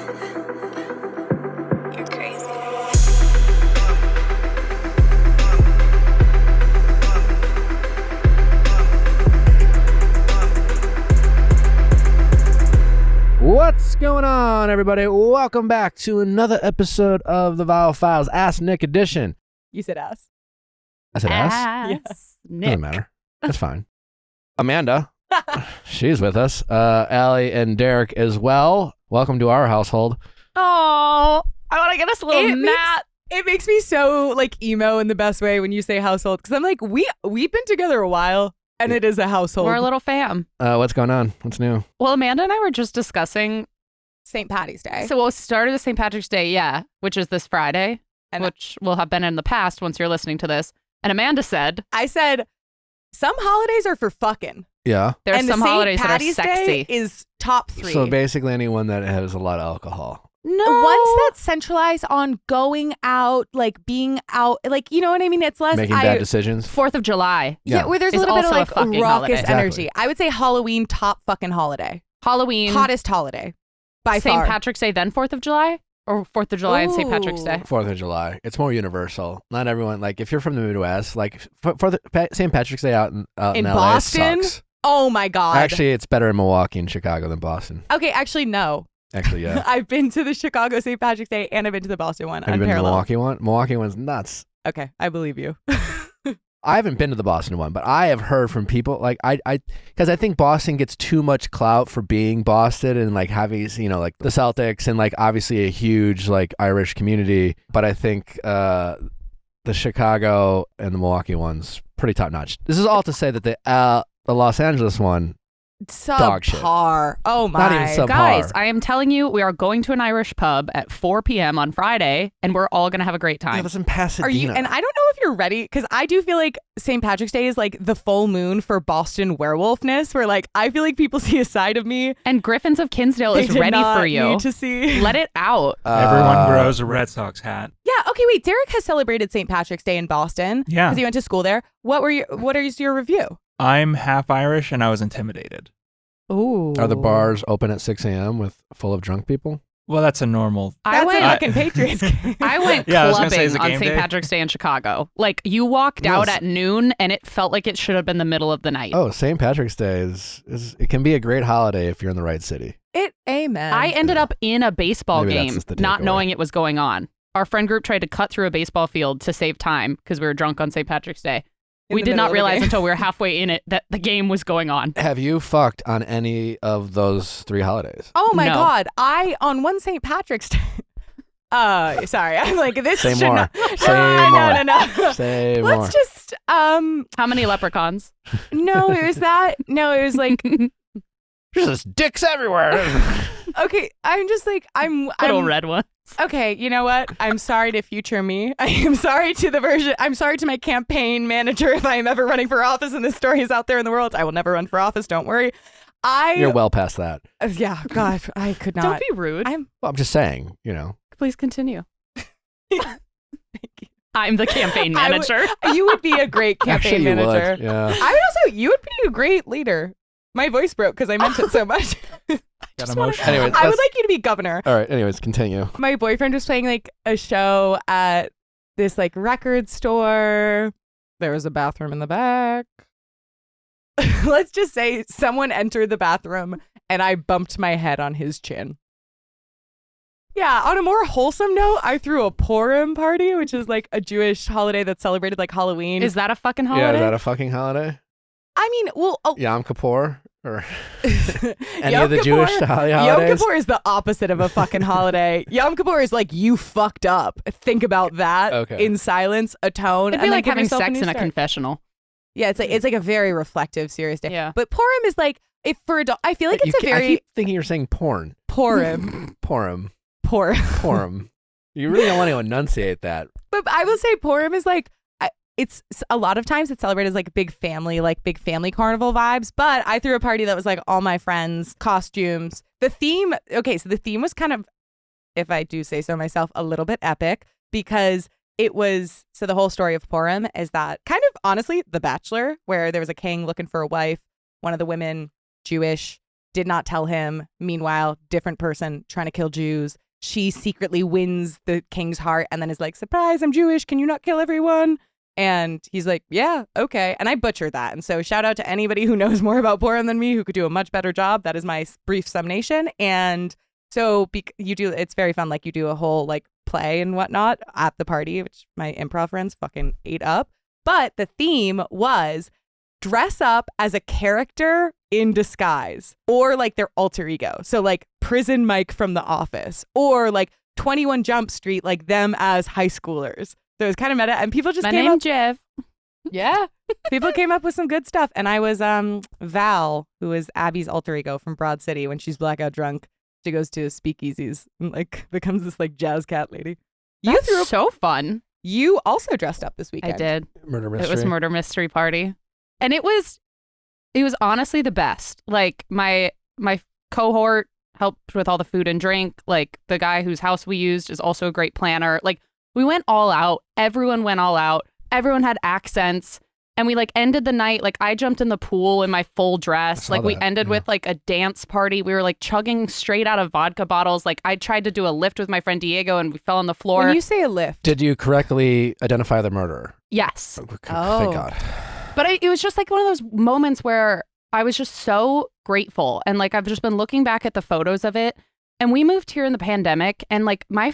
You're crazy. What's going on, everybody? Welcome back to another episode of the Viall Files Ask Nick edition. You said ass. I said ass? Yes. Doesn't Nick. matter. That's fine. Amanda, she's with us. Allie and Derek as well. Welcome to our household. Oh, I want to get us a little mat. It makes me so like emo in the best way when you say household, because I'm like, we've been together a while and it is a household. We're a little fam. What's going on? What's new? Well, Amanda and I were just discussing. St. Patty's Day. So we'll start with St. Patrick's Day, yeah, which is this Friday, And which will have been in the past once you're listening to this. And Amanda said, I said, some holidays are for fucking. Yeah. there are and some the St. holidays Patty's that are sexy. Day is top 3. So basically anyone that has a lot of alcohol. No. Ones that centralize on going out, like being out, like, you know what I mean? It's less Making bad decisions. 4th of July. Yeah, where there's a It's little bit of also a like fucking raucous holiday. energy. Exactly. I would say Halloween, top fucking holiday. Halloween. Hottest holiday by St. far. Patrick's Day, then 4th of July? Or 4th of July and St. Patrick's Ooh. Day? 4th of July. It's more universal. Not everyone, like if you're from the Midwest, like for St. Patrick's Day out in LA Boston? sucks. Oh my God. Actually, it's better in Milwaukee and Chicago than Boston. Okay, actually, no. Actually, yeah. I've been to the Chicago St. Patrick's Day and I've been to the Boston one. Have you been to the Unparalleled. Milwaukee one? Milwaukee one's nuts. Okay, I believe you. I haven't been to the Boston one, but I have heard from people like because I think Boston gets too much clout for being Boston and like having, you know, like the Celtics and like obviously a huge like Irish community. But I think the Chicago and the Milwaukee one's pretty top notch. This is all to say that the Los Angeles one, Dog shit. Subpar. Oh my. Not even subpar. Guys, I am telling you, we are going to an Irish pub at 4 p.m. on Friday, and we're all going to have a great yeah, time. that's in Pasadena. Are you? And I don't know if you're ready, because I do feel like St. Patrick's Day is like the full moon for Boston werewolfness, where like I feel like people see a side of me And Griffins of Kinsdale they is did ready not for you. need to see. Let it out. Everyone grows a Red Sox hat. Yeah. Okay. Wait. Derek has celebrated St. Patrick's Day in Boston. Yeah. Because he went to school there. What is your review? I'm half Irish and I was intimidated. Ooh. Are the bars open at 6 a.m. with full of drunk people? Well, that's a normal. That's went- a fucking Patriots game. I went Yeah, I was gonna say, clubbing is it on game St. day? Patrick's Day in Chicago. Like, you walked No, out it's- at noon, and it felt like it should have been the middle of the night. Oh, St. Patrick's Day is it can be a great holiday if you're in the right city. Amen. I ended up in a baseball Maybe that's game, just the not takeaway. knowing it was going on. Our friend group tried to cut through a baseball field to save time because we were drunk on St. Patrick's Day. In We the did middle not of the realize game. until we were halfway in it that the game was going on. Have you fucked on any of those 3 holidays? Oh my No. God. On one St. Patrick's Day. Sorry. I'm like, this Say should more. not. Say more. No. Say more. Let's just, How many leprechauns? no, it was that. No, it was like, There's just dicks everywhere. okay, I'm just like, Little red one. okay, you know what? I'm sorry to future me. I am sorry to I'm sorry to my campaign manager if I am ever running for office and this story is out there in the world. I will never run for office. Don't worry. You're well past that. Yeah, God, I could not. Don't be rude. I'm, Well, I'm just saying, you know. Please continue. thank you. I'm the campaign I would- manager. You would be a great campaign Actually, you manager. would. Yeah. I would also, you would be a great leader. My voice broke because I meant it so much. Got emotional. Anyway, I would like you to be governor. All right. Anyways, continue. My boyfriend was playing like a show at this like record store. There was a bathroom in the back. Let's just say someone entered the bathroom and I bumped my head on his chin. Yeah, on a more wholesome note, I threw a Purim party, which is like a Jewish holiday that's celebrated like Halloween. Is that a fucking holiday? Yeah, is that a fucking holiday? I mean, well, Yom Kippur or any Yom of the Kippur- Jewish Yom holidays? Kippur is the opposite of a fucking holiday. Yom Kippur is like, you fucked up. Think about that Okay. in silence, atone, It'd and be then like give having yourself sex new in a start. confessional. Yeah, it's like a very reflective, serious day. Yeah. But Purim is like, if for adult, I feel like it's a I very keep thinking you're saying porn. Purim. Purim. Purim. You really don't want to enunciate that. But I will say Purim is like, it's a lot of times it's celebrated as like big family carnival vibes. But I threw a party that was like all my friends, costumes. The theme, okay, so the theme was kind of, if I do say so myself, a little bit epic because it was, so the whole story of Purim is that kind of honestly The Bachelor, where there was a king looking for a wife, one of the women, Jewish, did not tell him. Meanwhile, different person trying to kill Jews. She secretly wins the king's heart and then is like, surprise, I'm Jewish. Can you not kill everyone? And he's like, yeah, okay. And I butchered that. And so shout out to anybody who knows more about Purim than me who could do a much better job. That is my brief summation. And so you do, it's very fun. Like you do a whole like play and whatnot at the party, which my improv friends fucking ate up. But the theme was dress up as a character in disguise or like their alter ego. So like Prison Mike from The Office or like 21 Jump Street, like them as high schoolers. So it was kind of meta, and people just My came name up. Jeff. Yeah, people came up with some good stuff, and I was Val, who is Abby's alter ego from Broad City. When she's blackout drunk, she goes to speakeasies and like becomes this like jazz cat lady. That's so fun. You also dressed up this weekend. I did. Murder mystery. It was murder mystery party, and it was honestly the best. Like my cohort helped with all the food and drink. Like the guy whose house we used is also a great planner. Like we went all out. Everyone went all out. Everyone had accents. And we like ended the night, like I jumped in the pool in my full dress. Like we ended with like a dance party. We were like chugging straight out of vodka bottles. Like I tried to do a lift with my friend Diego and we fell on the floor. When you say a lift, Did you correctly identify the murderer? Yes. Thank Oh. God. But it was just like one of those moments where I was just so grateful. And like I've just been looking back at the photos of it. And we moved here in the pandemic. And like my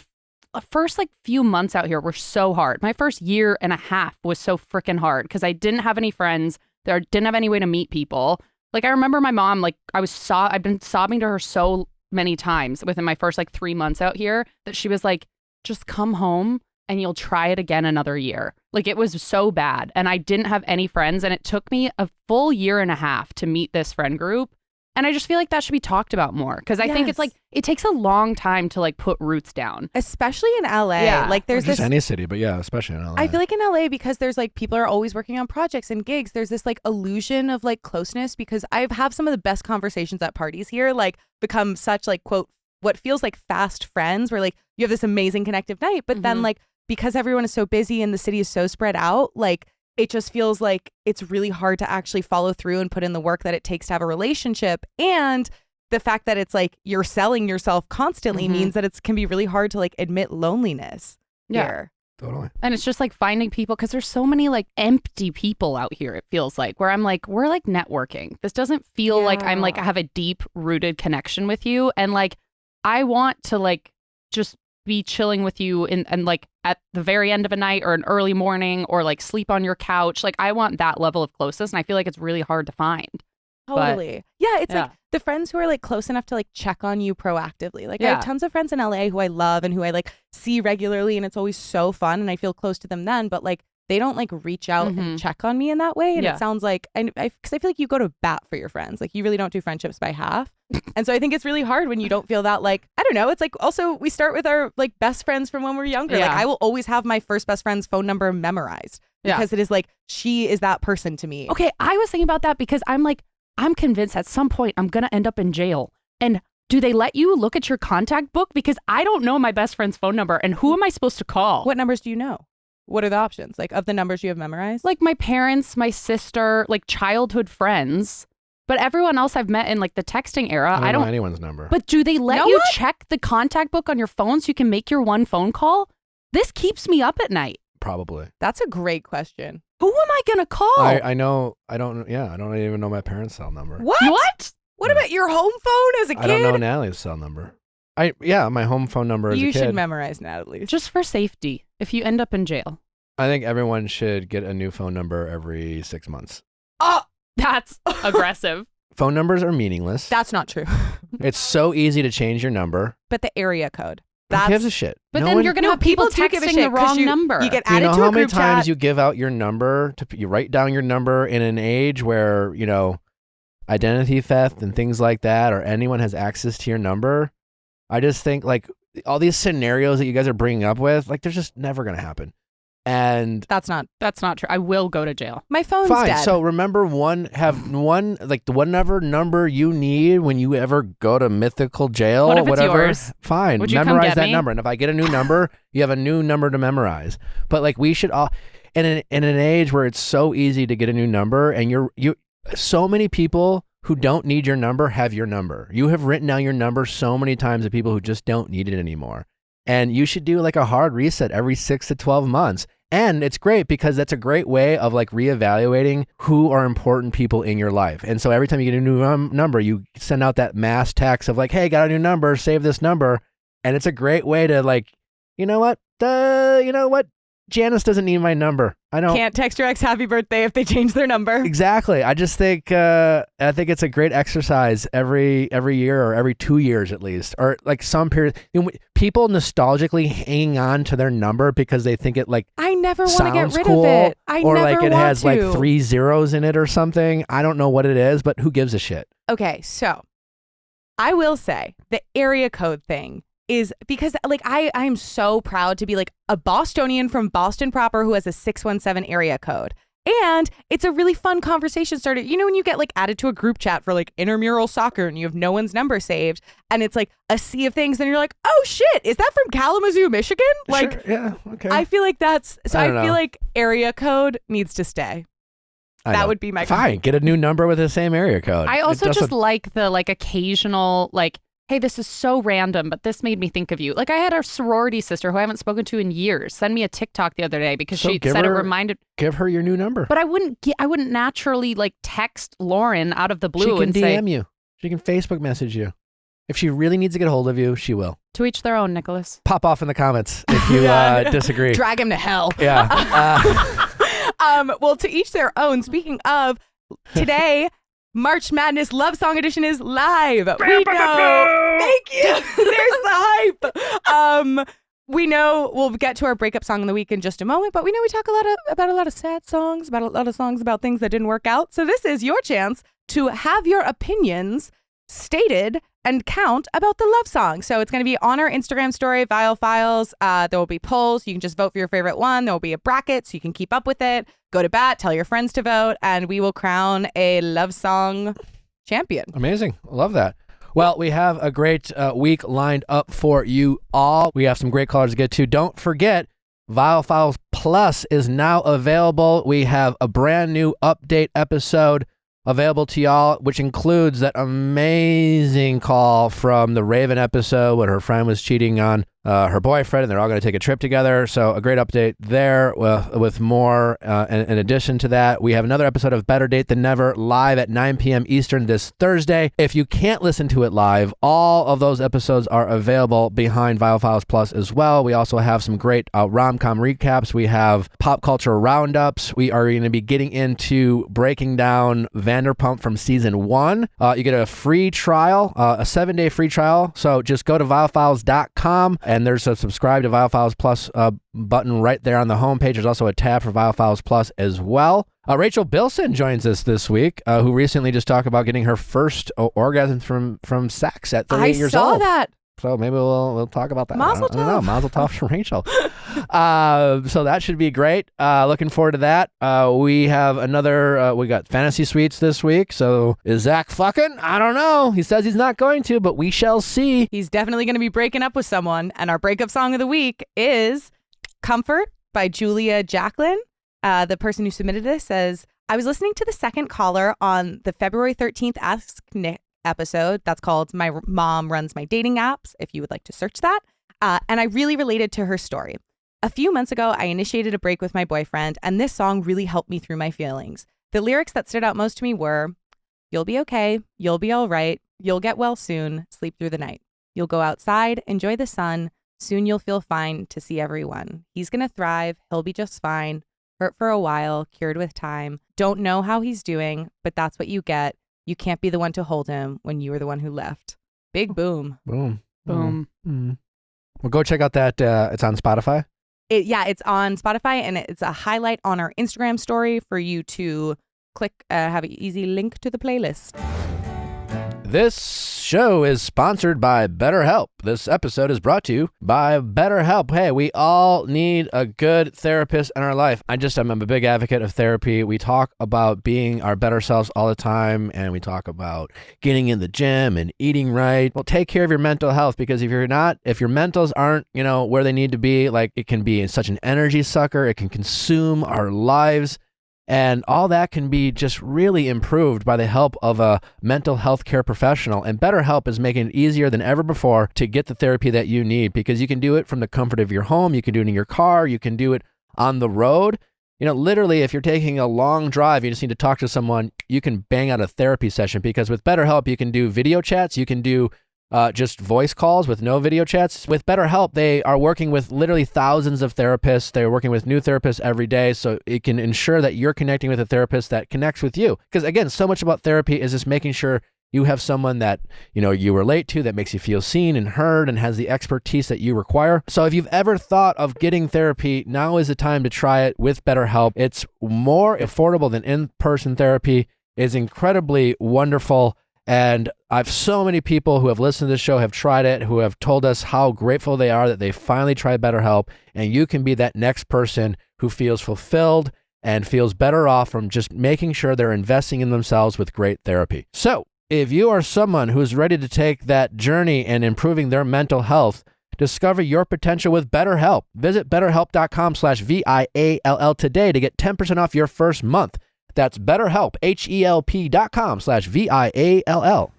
first like few months out here were so hard. My first year and a half was so freaking hard because I didn't have any friends. There didn't have any way to meet people. Like I remember my mom, like I've been sobbing to her so many times within my first like 3 months out here that she was like, just come home and you'll try it again another year. Like it was so bad. And I didn't have any friends. And it took me a full year and a half to meet this friend group. And I just feel like that should be talked about more because I think it's like it takes a long time to like put roots down, especially in LA. Yeah. Like there's Just this. any city, but yeah, especially in LA. I feel like in LA because there's like people are always working on projects and gigs. There's this like illusion of like closeness because I have some of the best conversations at parties here. Like become such like quote what feels like fast friends where like you have this amazing connective night, but then like because everyone is so busy and the city is so spread out, like it just feels like it's really hard to actually follow through and put in the work that it takes to have a relationship. And the fact that it's like you're selling yourself constantly means that it can be really hard to like admit loneliness here. Totally. And it's just like finding people because there's so many like empty people out here, it feels like, where I'm like, we're like networking. This doesn't feel like I'm like, I have a deep rooted connection with you. And like, I want to like just be chilling with you and like at the very end of a night or an early morning or like sleep on your couch. Like I want that level of closeness. And I feel like it's really hard to find. Totally. It's like the friends who are like close enough to like check on you proactively. Like I have tons of friends in LA who I love and who I like see regularly and it's always so fun and I feel close to them then, but like they don't like reach out and check on me in that way. And it sounds like, because I feel like you go to bat for your friends. Like you really don't do friendships by half. And so I think it's really hard when you don't feel that like, I don't know. It's like also we start with our like best friends from when we're younger. Like I will always have my first best friend's phone number memorized because it is like, she is that person to me. Okay. I was thinking about that because I'm convinced at some point I'm going to end up in jail. And do they let you look at your contact book? Because I don't know my best friend's phone number. And who am I supposed to call? What numbers do you know? What are the options? Like of the numbers you have memorized? Like my parents, my sister, like childhood friends. But everyone else I've met in like the texting era, I don't know anyone's number. But do they let Know you what? check the contact book on your phone so you can make your one phone call? This keeps me up at night. Probably. That's a great question. Who am I going to call? I know. I don't even know my parents' cell number. What? What about your home phone as a kid? I don't know Natalie's cell number. My home phone number as a You kid. should memorize Natalie's. Just for safety, if you end up in jail. I think everyone should get a new phone number every 6 months. Oh, That's aggressive. Phone numbers are meaningless. that's not true. It's so easy to change your number. But the area code. Who gives a shit? But No then one- you're going to have people do give a texting shit the 'cause wrong number. You get Do you added know to how a many group times chat. you give out your number you write down your number in an age where, identity theft and things like that, or anyone has access to your number? I just think like all these scenarios that you guys are bringing up with, like they're just never going to happen. And That's not. That's not true. I will go to jail. My phone's fine. dead. So remember whatever number you need when you ever go to mythical jail What or if it's whatever. yours? Fine. Would you come memorize get that me? number. And if I get a new number, you have a new number to memorize. But like we should all in an age where it's so easy to get a new number and you so many people who don't need your number have your number. You have written down your number so many times to people who just don't need it anymore. And you should do like a hard reset every 6 to 12 months. And it's great because that's a great way of like reevaluating who are important people in your life. And so every time you get a new number, you send out that mass text of like, hey, got a new number, save this number. And it's a great way to like, you know what? Janice doesn't need my number. I don't. Can't text your ex happy birthday if they change their number. Exactly. I just think it's a great exercise every year or every 2 years at least, or like some period. People nostalgically hanging on to their number because they think it like I never want to get rid cool, of it. or never like it want has to. like 3 zeros in it or something. I don't know what it is, but who gives a shit? Okay, so I will say the area code thing is because like I'm so proud to be like a Bostonian from Boston proper who has a 617 area code. And it's a really fun conversation starter. You know when you get like added to a group chat for like intramural soccer and you have no one's number saved and it's like a sea of things and you're like, oh shit, is that from Kalamazoo, Michigan? Like, sure, yeah, okay. I feel like that's, so I I don't feel know. like area code needs to stay. That would be my fine. Get a new number with the same area code. I It also doesn't- just like the like occasional like, hey, this is so random, but this made me think of you. Like I had a sorority sister who I haven't spoken to in years send me a TikTok the other day because So she give said it her- reminded. give her your new number. But I wouldn't naturally like text Lauren out of the She blue can and DM say you. She can Facebook message you. If she really needs to get a hold of you, she will. to each their own, Nicholas. Pop off in the comments if you Yeah. disagree. Drag him to hell. Yeah. Well, to each their own. Speaking of, today, March Madness Love Song Edition is live. We know. Thank you. There's the hype. We know we'll get to our breakup song of the week in just a moment, but we know we talk about a lot of sad songs, about a lot of songs about things that didn't work out. So this is your chance to have your opinions stated and count about the love song. So it's going to be on our Instagram story, Viall Files. There will be polls. You can just vote for your favorite one. There will be a bracket so you can keep up with it. Go to bat, tell your friends to vote, and we will crown a love song champion. Amazing. Love that. Well, we have a great week lined up for you all. We have some great callers to get to. Don't forget, Viall Files Plus is now available. We have a brand new update episode available to y'all, which includes that amazing call from the Raven episode when her friend was cheating on her boyfriend and they're all going to take a trip together. So a great update there with more. In addition to that, we have another episode of Better Date Than Never live at 9 p.m. Eastern this Thursday. If you can't listen to it live, all of those episodes are available behind Viall Files Plus as well. We also have some great rom-com recaps. We have pop culture roundups. We are going to be getting into breaking down Vanderpump from season 1. You get a free trial, a 7-day free trial. So just go to viallfiles.com and there's a subscribe to Viall Files Plus button right there on the homepage. There's also a tab for Viall Files Plus as well. Rachel Bilson joins us this week, who recently just talked about getting her first orgasm from sex at 38 years old. I saw that. So maybe we'll talk about that. Mazel I don't know. tov. Mazel tov for Rachel. So that should be great. Looking forward to that. We have another. We got Fantasy Suites this week. So is Zach fucking? I don't know. He says he's not going to, but we shall see. He's definitely going to be breaking up with someone. And our breakup song of the week is Comfort by Julia Jacqueline. The person who submitted this says, I was listening to the second caller on the February 13th Ask Nick episode. That's called My Mom Runs My Dating Apps, if you would like to search that. And I really related to her story. A few months ago, I initiated a break with my boyfriend, and this song really helped me through my feelings. The lyrics that stood out most to me were, you'll be okay, you'll be all right, you'll get well soon, sleep through the night. You'll go outside, enjoy the sun, soon you'll feel fine to see everyone. He's gonna thrive, he'll be just fine, hurt for a while, cured with time. Don't know how he's doing, but that's what you get. You can't be the one to hold him when you were the one who left. Big boom. Boom. Boom. Well, go check out that. It's on Spotify. It's on Spotify, and it's a highlight on our Instagram story for you to click, have an easy link to the playlist. This show is sponsored by BetterHelp. This episode is brought to you by BetterHelp. Hey, we all need a good therapist in our life. I'm a big advocate of therapy. We talk about being our better selves all the time, and we talk about getting in the gym and eating right. Well, take care of your mental health, because if your mentals aren't, where they need to be, like, it can be such an energy sucker. It can consume our lives. And all that can be just really improved by the help of a mental health care professional. And BetterHelp is making it easier than ever before to get the therapy that you need, because you can do it from the comfort of your home. You can do it in your car. You can do it on the road. Literally, if you're taking a long drive, you just need to talk to someone, you can bang out a therapy session, because with BetterHelp, you can do video chats. You can do just voice calls with no video chats. With BetterHelp, they are working with literally thousands of therapists. They're working with new therapists every day, so it can ensure that you're connecting with a therapist that connects with you. Because again, so much about therapy is just making sure you have someone that you relate to, that makes you feel seen and heard and has the expertise that you require. So if you've ever thought of getting therapy, now is the time to try it with BetterHelp. It's more affordable than in-person therapy. It's incredibly wonderful. And I've so many people who have listened to this show have tried it, who have told us how grateful they are that they finally tried BetterHelp. And you can be that next person who feels fulfilled and feels better off from just making sure they're investing in themselves with great therapy. So if you are someone who's ready to take that journey in improving their mental health, discover your potential with BetterHelp. Visit BetterHelp.com/VIALL today to get 10% off your first month. That's BetterHelp, HELP.com/VIALL.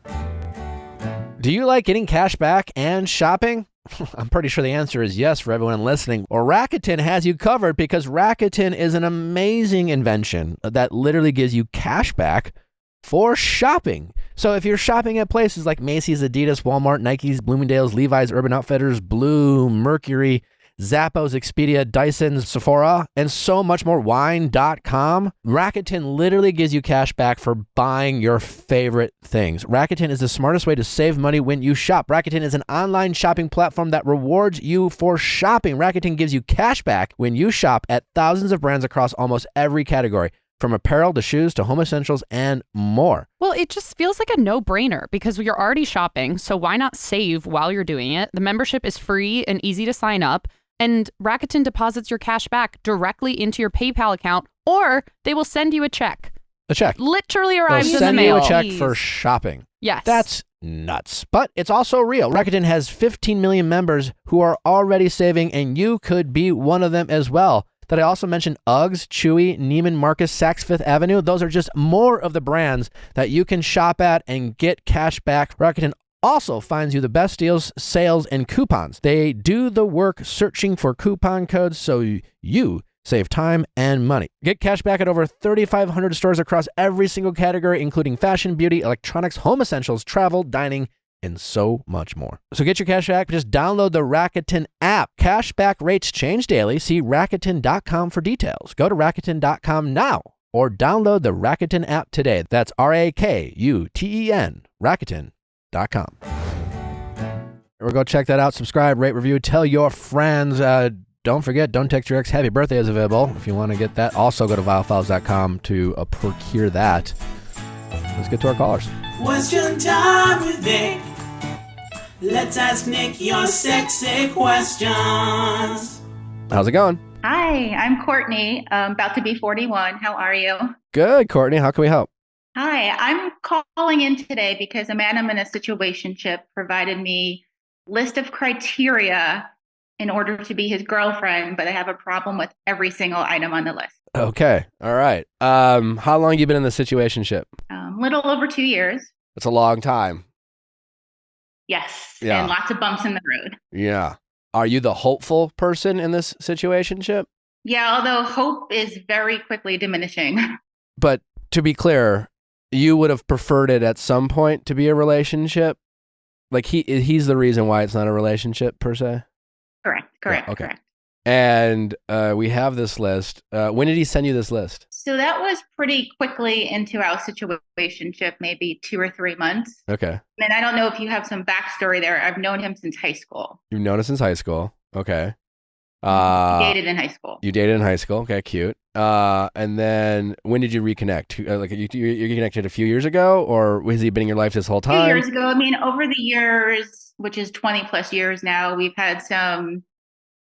Do you like getting cash back and shopping? I'm pretty sure the answer is yes for everyone listening. Or Rakuten has you covered, because Rakuten is an amazing invention that literally gives you cash back for shopping. So if you're shopping at places like Macy's, Adidas, Walmart, Nike's, Bloomingdale's, Levi's, Urban Outfitters, Blue, Mercury, Zappos, Expedia, Dyson, Sephora, and so much more, wine.com, Rakuten literally gives you cash back for buying your favorite things. Rakuten is the smartest way to save money when you shop. Rakuten is an online shopping platform that rewards you for shopping. Rakuten gives you cash back when you shop at thousands of brands across almost every category, from apparel to shoes to home essentials and more. Well, it just feels like a no-brainer, because you're already shopping, so why not save while you're doing it? The membership is free and easy to sign up, and Rakuten deposits your cash back directly into your PayPal account, or they will send you a check. A check. Literally arrives in the send mail. you a check for shopping. Yes. That's nuts. But it's also real. Rakuten has 15 million members who are already saving, and you could be one of them as well. Did I also mention Uggs, Chewy, Neiman Marcus, Saks Fifth Avenue? Those are just more of the brands that you can shop at and get cash back. Rakuten also finds you the best deals, sales, and coupons. They do the work searching for coupon codes so you save time and money. Get cash back at over 3,500 stores across every single category, including fashion, beauty, electronics, home essentials, travel, dining, and so much more. So get your cash back. Just download the Rakuten app. Cashback rates change daily. See Rakuten.com for details. Go to Rakuten.com now or download the Rakuten app today. That's Rakuten, Rakuten.com. Or go check that out. Subscribe, rate, review, tell your friends. Don't forget, Don't Text Your Ex Happy Birthday is available if you want to get that. Also go to viallfiles.com to procure that. Let's get to our callers. Question time with Nick. Let's ask Nick your sexy questions. How's it going? Hi, I'm Courtney, about to be 41. How are you? Good, Courtney. How can we help? Hi, I'm calling in today because a man I'm in a situationship provided me list of criteria in order to be his girlfriend, but I have a problem with every single item on the list. Okay. All right. How long you been in the situationship? Little over 2 years. It's a long time. Yes, Yeah. and lots of bumps in the road. Yeah. Are you the hopeful person in this situationship? Yeah, although hope is very quickly diminishing. But to be clear, you would have preferred it at some point to be a relationship? Like he's the reason why it's not a relationship per se? Correct. Yeah, okay. Correct. And we have this list. When did he send you this list? So that was pretty quickly into our situationship, maybe 2 or 3 months. Okay. And I don't know if you have some backstory there. I've known him since high school. You've known us since high school. Okay. We dated in high school. You dated in high school. Okay, cute. And then when did you reconnect? Like you connected a few years ago, or has he been in your life this whole A few time? years ago. I mean, over the years, which is 20 plus years now, we've had some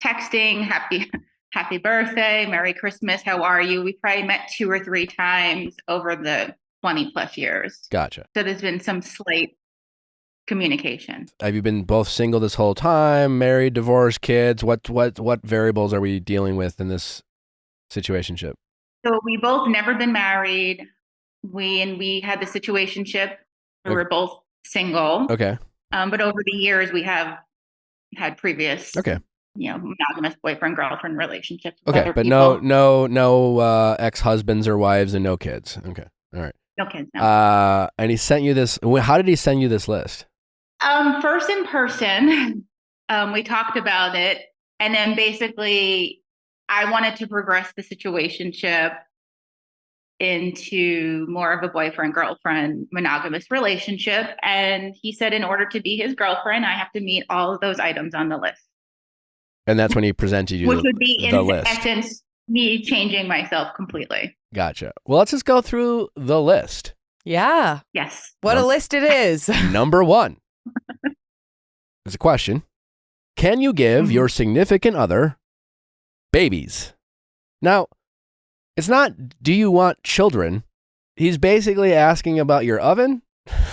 texting, happy birthday, Merry Christmas, how are you? We probably met 2 or 3 times over the 20 plus years. Gotcha. So there's been some slight communication. Have you been both single this whole time, married, divorced, kids? What variables are we dealing with in this situationship? So we both never been married. We had the situationship. We Okay. were both single. Okay. But over the years, we have had previous, Okay. monogamous boyfriend girlfriend relationships. With Okay. other But people. no ex-husbands or wives and no kids. Okay. All right. No kids. No. And he sent you this. How did he send you this list? First in person, we talked about it, and then basically, I wanted to progress the situationship into more of a boyfriend-girlfriend monogamous relationship. And he said, in order to be his girlfriend, I have to meet all of those items on the list. And that's when he presented you Which would be, the in list. essence, me changing myself completely. Gotcha. Well, let's just go through the list. Yeah. Yes. What a list it is. Number 1. There's a question. Can you give your significant other babies? Now, it's not, do you want children? He's basically asking about your oven.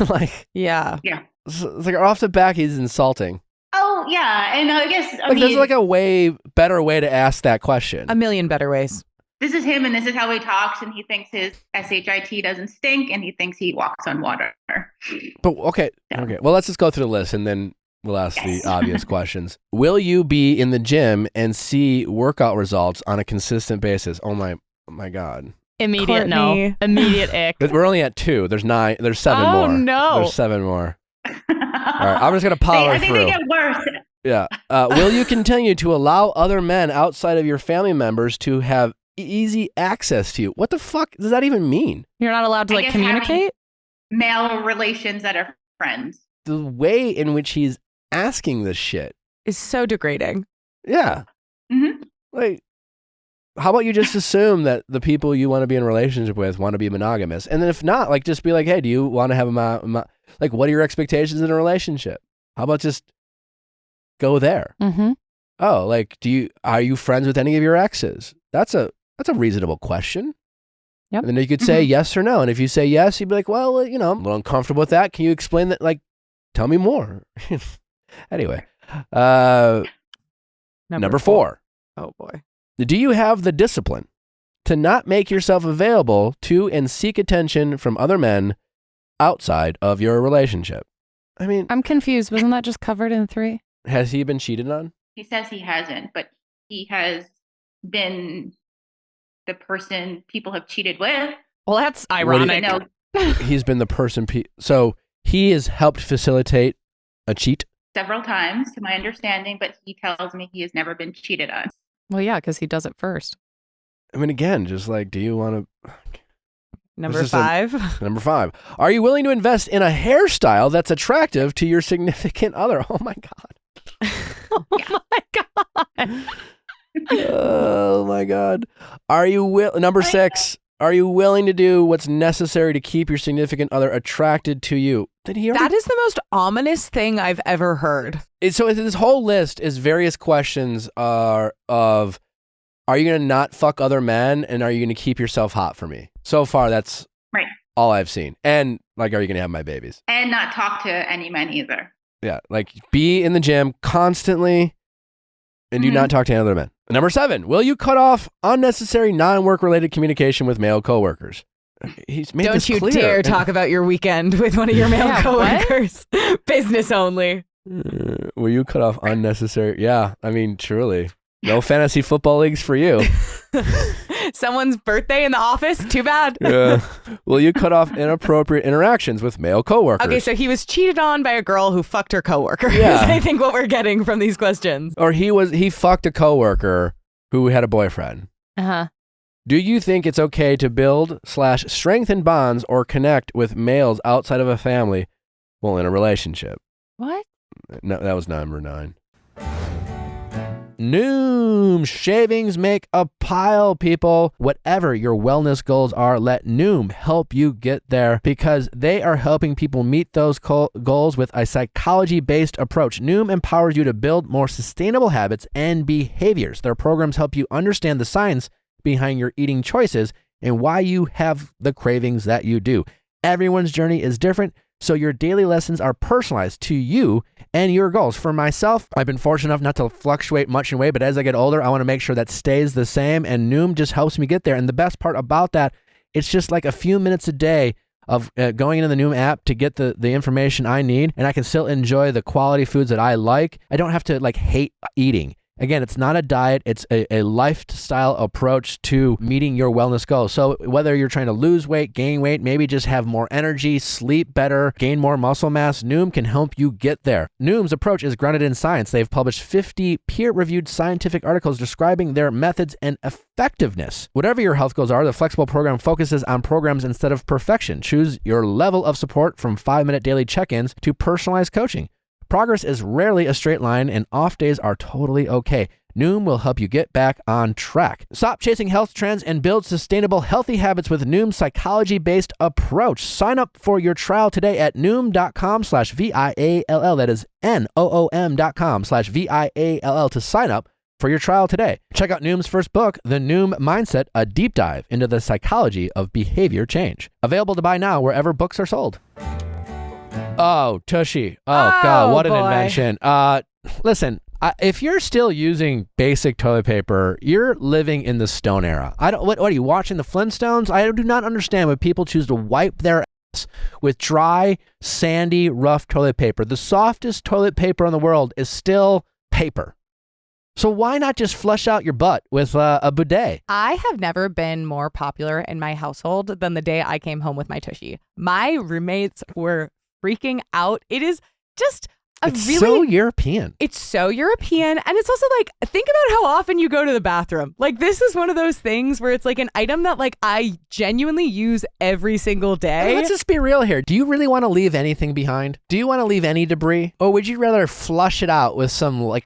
Like, Yeah. it's like off the back, he's insulting. Oh, yeah. And I guess, There's like a way better way to ask that question. A million better ways. this is him and this is how he talks, and he thinks his SHIT doesn't stink, and he thinks he walks on water. But okay. Well, let's just go through the list and then we'll ask the obvious questions. Will you be in the gym and see workout results on a consistent basis? Oh my God. Immediate Courtney. no. Immediate ick. We're only at 2. There's 9. There's 7 Oh, more. no. There's 7 more. All right. I'm just going to power I think through. they get worse. Yeah. Will you continue to allow other men outside of your family members to have easy access to you? What the fuck does that even mean? You're not allowed to I like guess having- communicate? Male relations that are friends. The way in which he's asking this shit. Is so degrading. Yeah. Mm-hmm. Like, how about you just assume that the people you want to be in a relationship with want to be monogamous? And then if not, like, just be like, hey, do you want to have like, what are your expectations in a relationship? How about just go there? Mm-hmm. Oh, like, are you friends with any of your exes? That's a reasonable question. Yep. And then you could say yes or no. And if you say yes, you'd be like, well, I'm a little uncomfortable with that. Can you explain that? Like, tell me more. Anyway, number 4. Oh boy. Do you have the discipline to not make yourself available to and seek attention from other men outside of your relationship? I mean, I'm confused. Wasn't that just covered in 3? has he been cheated on? He says he hasn't, but he has been the person people have cheated with. Well, that's I ironic. know He's been the person. So he has helped facilitate a cheat. several times, to my understanding, but he tells me he has never been cheated on. Well, yeah, because he does it first. I mean, again, just like, do you want to? Number This is 5. Number 5. Are you willing to invest in a hairstyle that's attractive to your significant other? Oh my God. Oh my God. Oh my God. Are you number 6? Are you willing to do what's necessary to keep your significant other attracted to you? Did he already? That is the most ominous thing I've ever heard. So this whole list is various questions are you going to not fuck other men, and are you going to keep yourself hot for me? So far, that's Right. all I've seen. And like, are you going to have my babies? And not talk to any men either. Yeah, like be in the gym constantly and do Mhm. not talk to any other men. Number 7, will you cut off unnecessary non-work related communication with male coworkers? He's made this Don't you clear. dare talk about your weekend with one of your male Yeah, what? coworkers. Business only. Will you cut off unnecessary? Yeah, I mean, truly. No fantasy football leagues for you. Someone's birthday in the office? Too bad. Yeah. Will you cut off inappropriate interactions with male coworkers? Okay, so he was cheated on by a girl who fucked her coworker. Yeah. Is I think what we're getting from these questions. Or he fucked a coworker who had a boyfriend. Uh-huh. Do you think it's okay to build / strengthen bonds or connect with males outside of a family while in a relationship? What? No, that was number 9. Noom. Shavings make a pile, people. Whatever your wellness goals are, let Noom help you get there, because they are helping people meet those goals with a psychology-based approach. Noom empowers you to build more sustainable habits and behaviors. Their programs help you understand the science behind your eating choices and why you have the cravings that you do. Everyone's journey is different, so your daily lessons are personalized to you and your goals. For myself, I've been fortunate enough not to fluctuate much in weight, but as I get older, I want to make sure that stays the same, and Noom just helps me get there. And the best part about that, it's just like a few minutes a day of going into the Noom app to get the information I need, and I can still enjoy the quality foods that I like. I don't have to like hate eating. Again, it's not a diet, it's a lifestyle approach to meeting your wellness goals. So whether you're trying to lose weight, gain weight, maybe just have more energy, sleep better, gain more muscle mass, Noom can help you get there. Noom's approach is grounded in science. They've published 50 peer-reviewed scientific articles describing their methods and effectiveness. Whatever your health goals are, the flexible program focuses on programs instead of perfection. Choose your level of support from 5-minute daily check-ins to personalized coaching. Progress is rarely a straight line, and off days are totally okay. Noom will help you get back on track. Stop chasing health trends and build sustainable, healthy habits with Noom's psychology-based approach. Sign up for your trial today at Noom.com/VIALL. That is NOOM.com/VIALL to sign up for your trial today. Check out Noom's first book, The Noom Mindset, a deep dive into the psychology of behavior change. Available to buy now wherever books are sold. Oh, Tushy. Oh, God, what an boy. invention. Listen, if you're still using basic toilet paper, you're living in the Stone era. What are you, watching the Flintstones? I do not understand when people choose to wipe their ass with dry, sandy, rough toilet paper. The softest toilet paper in the world is still paper. So why not just flush out your butt with a bidet? I have never been more popular in my household than the day I came home with my Tushy. My roommates were freaking out. It is just It's so European. It's so European. And it's also like, think about how often you go to the bathroom. Like, this is one of those things where it's like an item that like I genuinely use every single day. Let's just be real here. Do you really want to leave anything behind? Do you want to leave any debris? Or would you rather flush it out with some, like,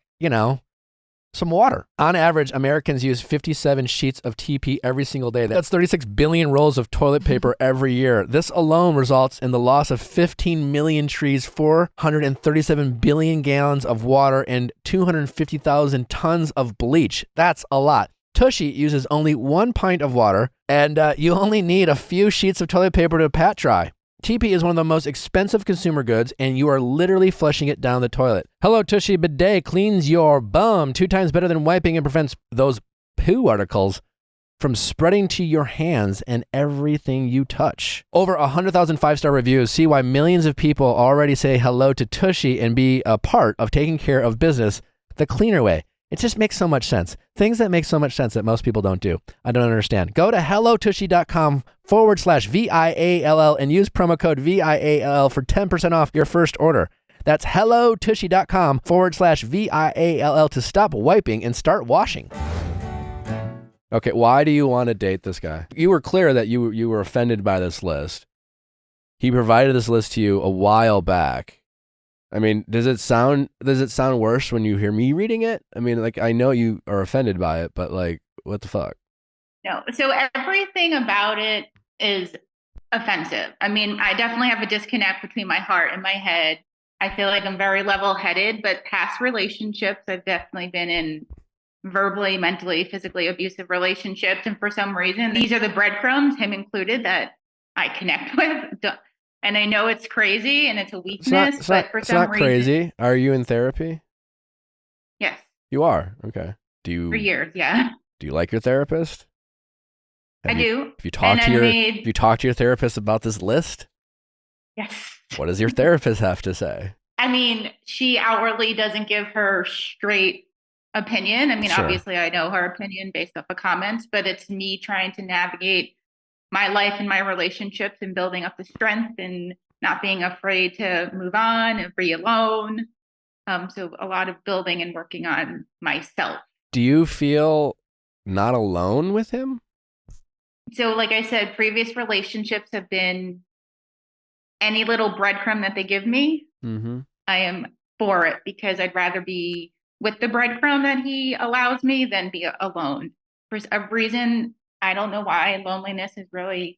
some water? On average, Americans use 57 sheets of TP every single day. That's 36 billion rolls of toilet paper every year. This alone results in the loss of 15 million trees, 437 billion gallons of water, and 250,000 tons of bleach. That's a lot. Tushy uses only 1 pint of water, and you only need a few sheets of toilet paper to pat dry. TP is one of the most expensive consumer goods, and you are literally flushing it down the toilet. Hello Tushy Bidet cleans your bum 2 times better than wiping and prevents those poo articles from spreading to your hands and everything you touch. Over 100,000 5-star reviews. See why millions of people already say hello to Tushy and be a part of taking care of business the cleaner way. It just makes so much sense. Things that make so much sense that most people don't do. I don't understand. Go to hellotushy.com/VIALL and use promo code VIALL for 10% off your first order. That's hellotushy.com/VIALL to stop wiping and start washing. Okay, why do you want to date this guy? You were clear that you were offended by this list. He provided this list to you a while back. I mean, does it sound worse when you hear me reading it? I mean, like, I know you are offended by it, but like, what the fuck? No. So everything about it is offensive. I mean, I definitely have a disconnect between my heart and my head. I feel like I'm very level-headed, but past relationships, I've definitely been in verbally, mentally, physically abusive relationships. And for some reason, these are the breadcrumbs, him included, that I connect with. And I know it's crazy and it's a weakness, but for some reason. It's not crazy. Are you in therapy? Yes. You are? Okay. For years, yeah. Do you like your therapist? I do. Have you talked to your therapist about this list? Yes. What does your therapist have to say? I mean, she outwardly doesn't give her straight opinion. I mean, Sure. Obviously I know her opinion based off of comments, but it's me trying to navigate my life and my relationships and building up the strength and not being afraid to move on and be alone. So a lot of building and working on myself. Do you feel not alone with him? So like I said, previous relationships have been any little breadcrumb that they give me. Mm-hmm. I am for it because I'd rather be with the breadcrumb that he allows me than be alone. For a reason, I don't know why loneliness is really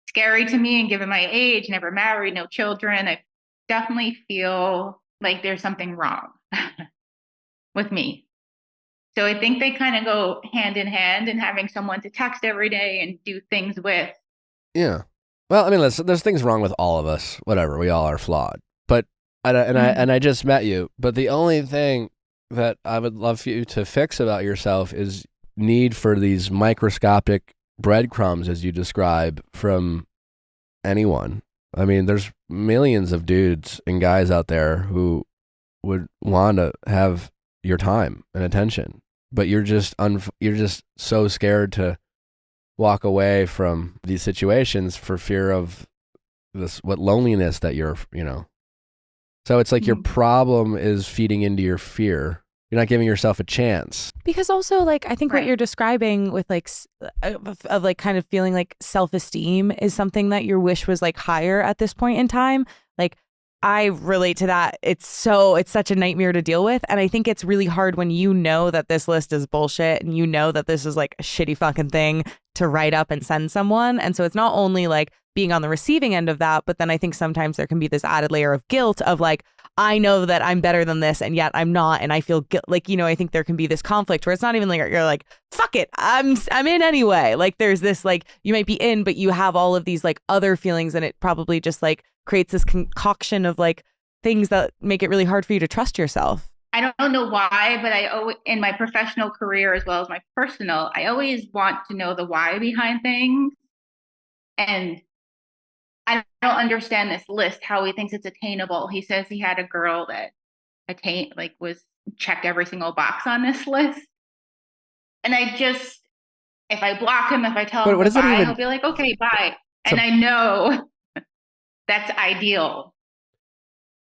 scary to me, and given my age, never married, no children, I definitely feel like there's something wrong with me. So I think they kind of go hand in hand, and having someone to text every day and do things with. Yeah. Well, I mean, listen, there's things wrong with all of us. Whatever, we all are flawed. But I just met you. But the only thing that I would love for you to fix about yourself is need for these microscopic breadcrumbs, as you describe, from anyone. I mean, there's millions of dudes and guys out there who would want to have your time and attention, but you're just so scared to walk away from these situations for fear of what loneliness that you're, So it's like your problem is feeding into your fear. You're not giving yourself a chance. Because also, like, I think what Right. you're describing with like of like kind of feeling like self-esteem is something that your wish was like higher at this point in time. Like, I relate to that. It's such a nightmare to deal with. And I think it's really hard when you know that this list is bullshit and you know that this is like a shitty fucking thing to write up and send someone. And so it's not only like being on the receiving end of that, but then I think sometimes there can be this added layer of guilt of like, I know that I'm better than this and yet I'm not. And I feel like, I think there can be this conflict where it's not even like you're like, fuck it, I'm in anyway. Like there's this like, you might be in, but you have all of these like other feelings and it probably just like creates this concoction of like things that make it really hard for you to trust yourself. I don't know why, but I always, in my professional career as well as my personal, I always want to know the why behind things. And I don't understand this list, how he thinks it's attainable. He says he had a girl that checked every single box on this list. And if I block him, if I tell him bye, he'll be like, okay, bye. And I know that's ideal.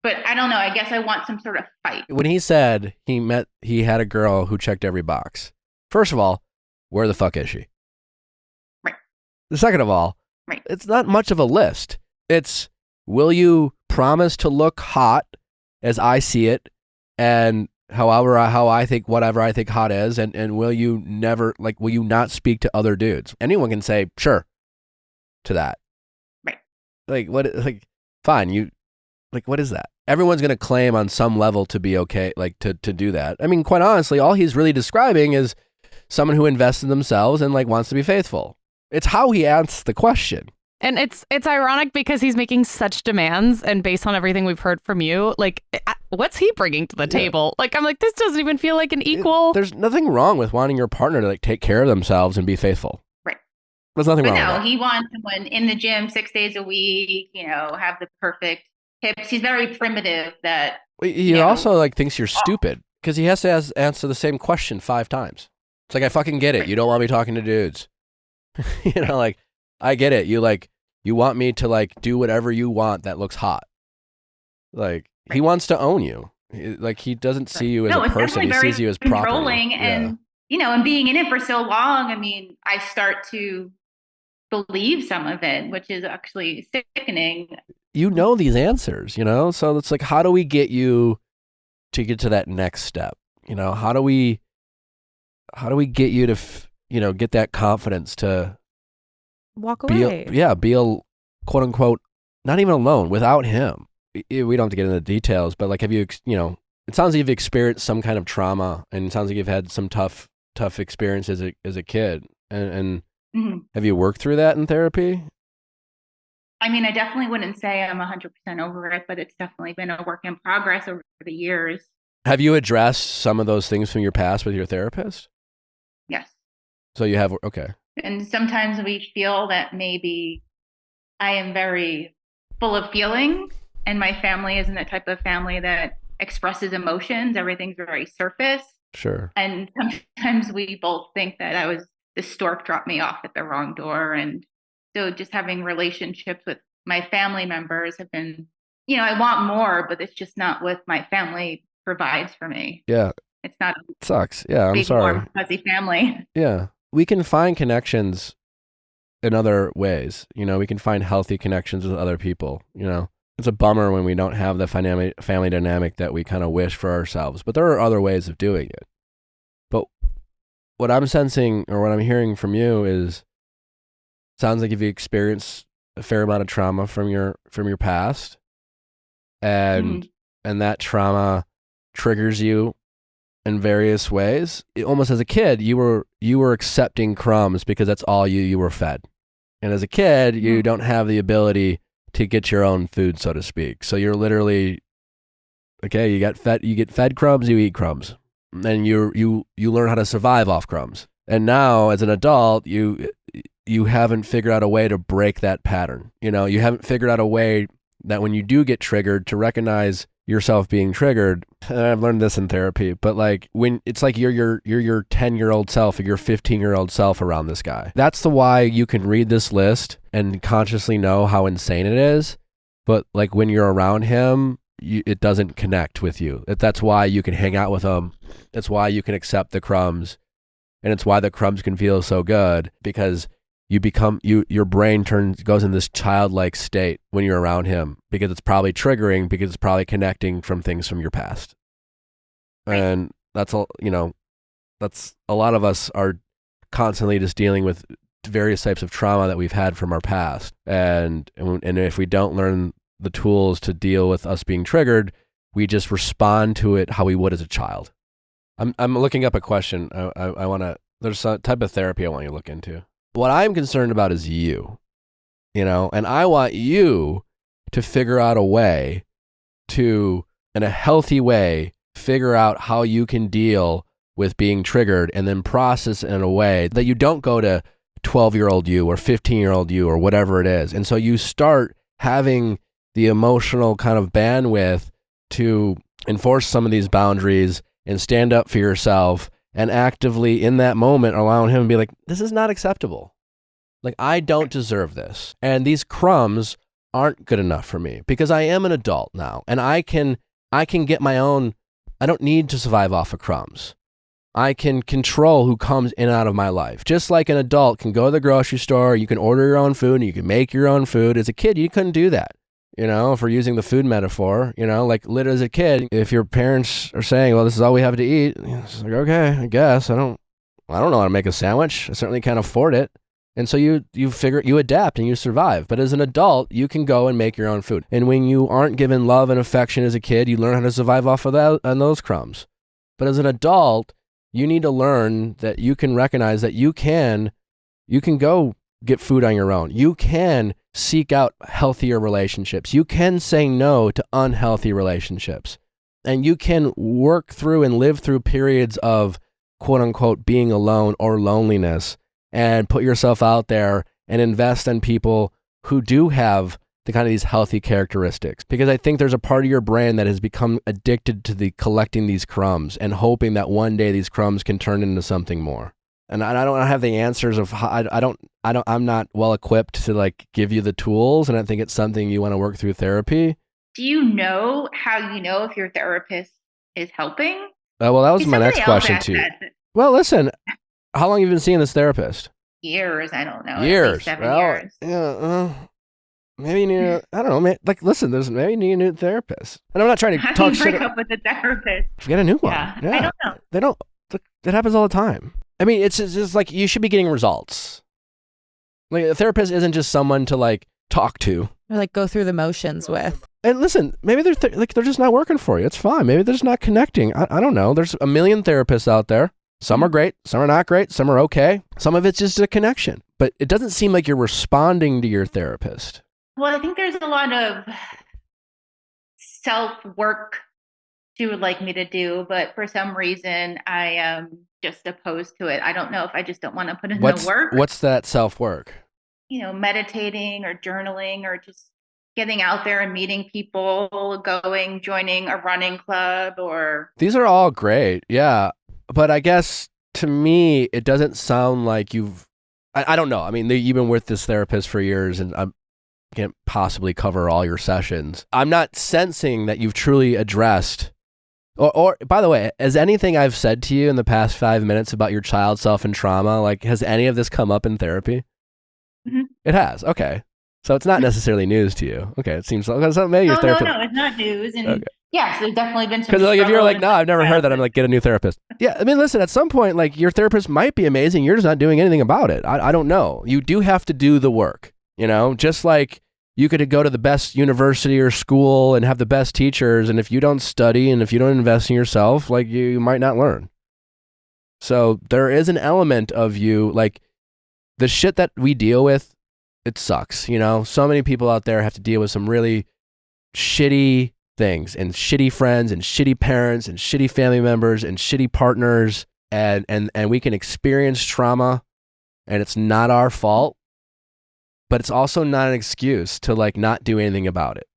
But I don't know. I guess I want some sort of fight. When he said he had a girl who checked every box, first of all, where the fuck is she? Right. The second of all, right. It's not much of a list. It's, will you promise to look hot as I see it, and how I think, whatever I think hot is, and will you not speak to other dudes? Anyone can say sure to that. Right. Fine, what is that? Everyone's going to claim on some level to be okay, to do that. I mean, quite honestly, all he's really describing is someone who invests in themselves and wants to be faithful. It's how he asks the question. And it's ironic because he's making such demands, and based on everything we've heard from you, what's he bringing to the table? I'm like, this doesn't even feel like an equal. There's nothing wrong with wanting your partner to take care of themselves and be faithful. Right. There's nothing wrong with that. No, he wants someone in the gym 6 days a week, have the perfect hips. He's very primitive. He also thinks you're stupid because he has to answer the same question 5 times. It's like, I fucking get it. You don't want me talking to dudes. I get it. You want me to do whatever you want that looks hot. He wants to own you. He doesn't see you as a person. He sees you as controlling property. And and being in it for so long, I mean, I start to believe some of it, which is actually sickening. You know these answers, so it's like, how do we get you to get to that next step? How do we get you to get that confidence to walk away? Be a quote unquote not even alone without him. We don't have to get into the details, but have you it sounds like you've experienced some kind of trauma, and it sounds like you've had some tough experience as a kid, and mm-hmm. Have you worked through that in therapy? I mean, I definitely wouldn't say I'm 100% over it, but it's definitely been a work in progress over the years. Have you addressed some of those things from your past with your therapist? Yes. So you have, okay. And sometimes we feel that maybe I am very full of feelings, and my family isn't the type of family that expresses emotions. Everything's very surface. Sure. And sometimes we both think that the stork dropped me off at the wrong door. And so just having relationships with my family members have been, I want more, but it's just not what my family provides for me. Yeah. It's not. It sucks. Yeah, I'm big, sorry. warm, fuzzy family. Yeah. We can find connections in other ways. We can find healthy connections with other people. It's a bummer when we don't have the family dynamic that we kind of wish for ourselves, but there are other ways of doing it. But what I'm sensing, or what I'm hearing from you, is sounds like you've experienced a fair amount of trauma from your past, and that trauma triggers you in various ways. Almost as a kid, you were accepting crumbs because that's all you were fed. And as a kid, you don't have the ability to get your own food, so to speak. So you're literally, okay, you get fed crumbs, you eat crumbs. And you learn how to survive off crumbs. And now as an adult, you haven't figured out a way to break that pattern. You know, you haven't figured out a way that when you do get triggered to recognize yourself being triggered. And I've learned this in therapy, but like when it's like you're your 10-year-old self or your 15-year-old self around this guy. That's the why you can read this list and consciously know how insane it is. But like when you're around him, it doesn't connect with you. That's why you can hang out with him. That's why you can accept the crumbs. And it's why the crumbs can feel so good, because your brain goes in this childlike state when you're around him, because it's probably triggering, because it's probably connecting from things from your past. And that's all, that's a lot of us are constantly just dealing with various types of trauma that we've had from our past. And if we don't learn the tools to deal with us being triggered, we just respond to it how we would as a child. I'm looking up a question. I want to, there's a type of therapy I want you to look into. What I'm concerned about is you, and I want you to figure out a way to, in a healthy way, figure out how you can deal with being triggered and then process in a way that you don't go to 12-year-old you or 15-year-old you or whatever it is. And so you start having the emotional kind of bandwidth to enforce some of these boundaries and stand up for yourself, and actively in that moment allowing him to be like, this is not acceptable. Like, I don't deserve this. And these crumbs aren't good enough for me because I am an adult now, and I can get my own. I don't need to survive off of crumbs. I can control who comes in and out of my life. Just like an adult can go to the grocery store, you can order your own food and you can make your own food. As a kid, you couldn't do that. If we're using the food metaphor, like literally as a kid, if your parents are saying, well, this is all we have to eat, it's like, okay, I guess I don't know how to make a sandwich. I certainly can't afford it. And so you adapt and you survive. But as an adult, you can go and make your own food. And when you aren't given love and affection as a kid, you learn how to survive off of that and those crumbs. But as an adult, you need to learn that you can recognize that you can go get food on your own. You can seek out healthier relationships. You can say no to unhealthy relationships. And you can work through and live through periods of quote unquote being alone or loneliness and put yourself out there and invest in people who do have the kind of these healthy characteristics. Because I think there's a part of your brain that has become addicted to collecting these crumbs and hoping that one day these crumbs can turn into something more. And I don't have the answers of how, I'm not well equipped to give you the tools. And I think it's something you want to work through therapy. Do you know how you know if your therapist is helping? Well, that was my next question too. Well, listen, how long have you been seeing this therapist? Years. I don't know. Years. 7 years. Yeah. Maybe you need I don't know. Listen, maybe you need a new therapist. And I'm not trying to How talk do you shit. break up with a therapist? Get a new one. Yeah. I don't know. They don't. That happens all the time. I mean, it's just like you should be getting results. Like a therapist isn't just someone to talk to Or go through the motions with. And listen, maybe they're just not working for you. It's fine. Maybe they're just not connecting. I don't know. There's a million therapists out there. Some are great. Some are not great. Some are okay. Some of it's just a connection. But it doesn't seem like you're responding to your therapist. Well, I think there's a lot of self-work she would like me to do, but for some reason I am just opposed to it. I don't know if I just don't want to put in the work. What's that self-work? Meditating or journaling or just getting out there and meeting people, joining a running club or... These are all great. Yeah. But I guess to me, it doesn't sound like I don't know. I mean, you've been with this therapist for years and I can't possibly cover all your sessions. I'm not sensing that you've truly addressed or by the way, has anything I've said to you in the past 5 minutes about your child self and trauma, has any of this come up in therapy? Mm-hmm. It has. Okay. So it's not necessarily news to you. Okay. It seems like maybe your therapist. No, it's not news. And okay. Yes, there's definitely been some. Because if you're no, I've never heard that, I'm get a new therapist. Yeah. I mean, listen, at some point, your therapist might be amazing. You're just not doing anything about it. I don't know. You do have to do the work, just like you could go to the best university or school and have the best teachers. And if you don't study and if you don't invest in yourself, you might not learn. So there is an element of you, the shit that we deal with it sucks. You know, so many people out there have to deal with some really shitty things and shitty friends and shitty parents and shitty family members and shitty partners. And we can experience trauma and it's not our fault, but it's also not an excuse to like not do anything about it.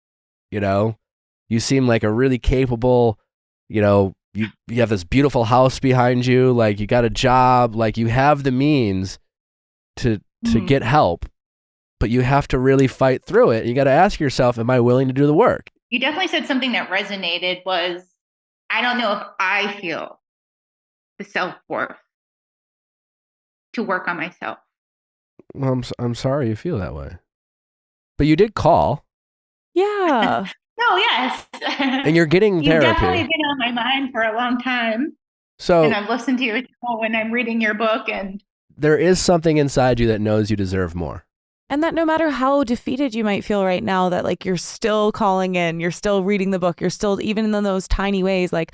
You know, you seem like a really capable, you know, you have this beautiful house behind you, like you got a job, like you have the means to get help, but you have to really fight through it. You got to ask yourself, am I willing to do the work? You definitely said something that resonated was, I don't know if I feel the self-worth to work on myself. Well, I'm sorry you feel that way, but you did call. Yeah. No, yes. And you're getting You've therapy. definitely been on my mind for a long time. So And I've listened to your show when I'm reading your book, and there is something inside you that knows you deserve more. And that no matter how defeated you might feel right now, that like you're still calling in, you're still reading the book, you're still, even in those tiny ways, like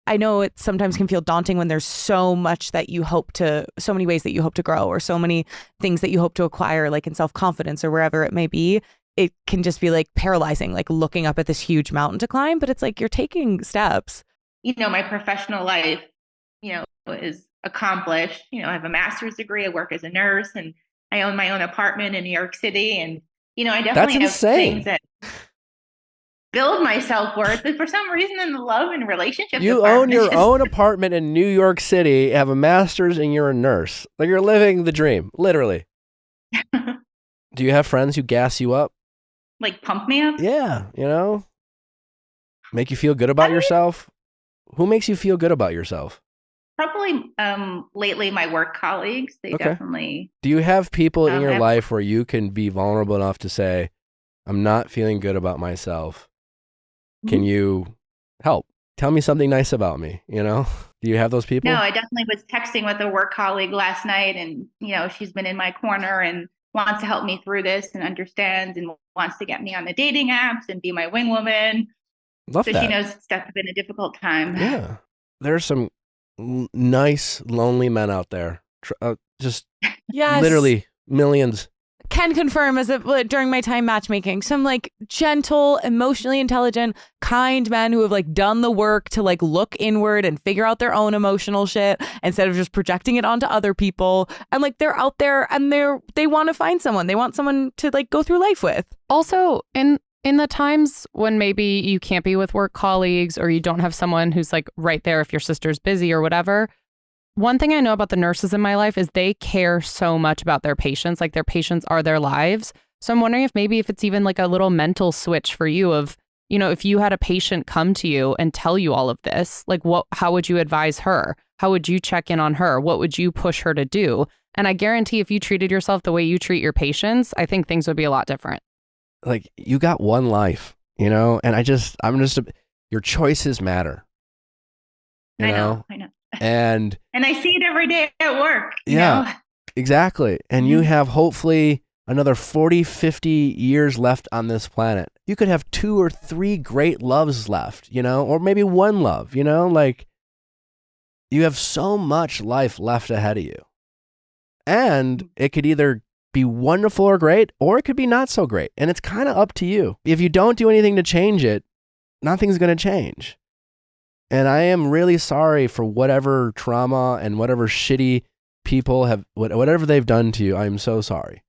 I know it sometimes can feel daunting when there's so much that you hope to, so many ways that you hope to grow, or so many things that you hope to acquire, like in self-confidence or wherever it may be. It can just be like paralyzing, like looking up at this huge mountain to climb, but it's like you're taking steps. you know, my professional life, you know, is accomplished. You know, I have a master's degree, I work as a nurse, and I own my own apartment in New York City. And, you know, I definitely have insane. things that build my self-worth, but for some reason in the love and relationship You department, own your own apartment in New York City, have a master's, and you're a nurse. Like you're living the dream, literally. Do you have friends who gas you up? like pump me up. Yeah, you know? Make you feel good about yourself? Who makes you feel good about yourself? Probably lately my work colleagues, they Okay. definitely. Do you have people in your I've- life where you can be vulnerable enough to say, I'm not feeling good about myself? Can you help? Tell me something nice about me, you know? Do you have those people? No, I definitely was texting with a work colleague last night, and you know, she's been in my corner and wants to help me through this and understands and wants to get me on the dating apps and be my wing woman. Love So that. she knows it's been a difficult time. Yeah. There's some nice, lonely men out there. Just Yes. literally millions. Can confirm as during my time matchmaking, some like gentle, emotionally intelligent, kind men who have like done the work to like look inward and figure out their own emotional shit instead of just projecting it onto other people. And like they're out there and they want to find someone. They want someone to like go through life with. Also, in the times when maybe you can't be with work colleagues or you don't have someone who's like right there if your sister's busy or whatever, one thing I know about the nurses in my life is they care so much about their patients. Like their patients are their lives. So I'm wondering if it's even like a little mental switch for you of, you know, if you had a patient come to you and tell you all of this, like how would you advise her? How would you check in on her? What would you push her to do? And I guarantee if you treated yourself the way you treat your patients, I think things would be a lot different. Like you got one life, you know? And your choices matter. You I know. And I see it every day at work. you Yeah. know? exactly. And you have hopefully another 40, 50 years left on this planet. You could have 2 or 3 great loves left, you know, or maybe one love, you know, like you have so much life left ahead of you. And it could either be wonderful or great, or it could be not so great. And it's kind of up to you. If you don't do anything to change it, nothing's going to change. And I am really sorry for whatever trauma and whatever shitty people have, whatever they've done to you. I am so sorry.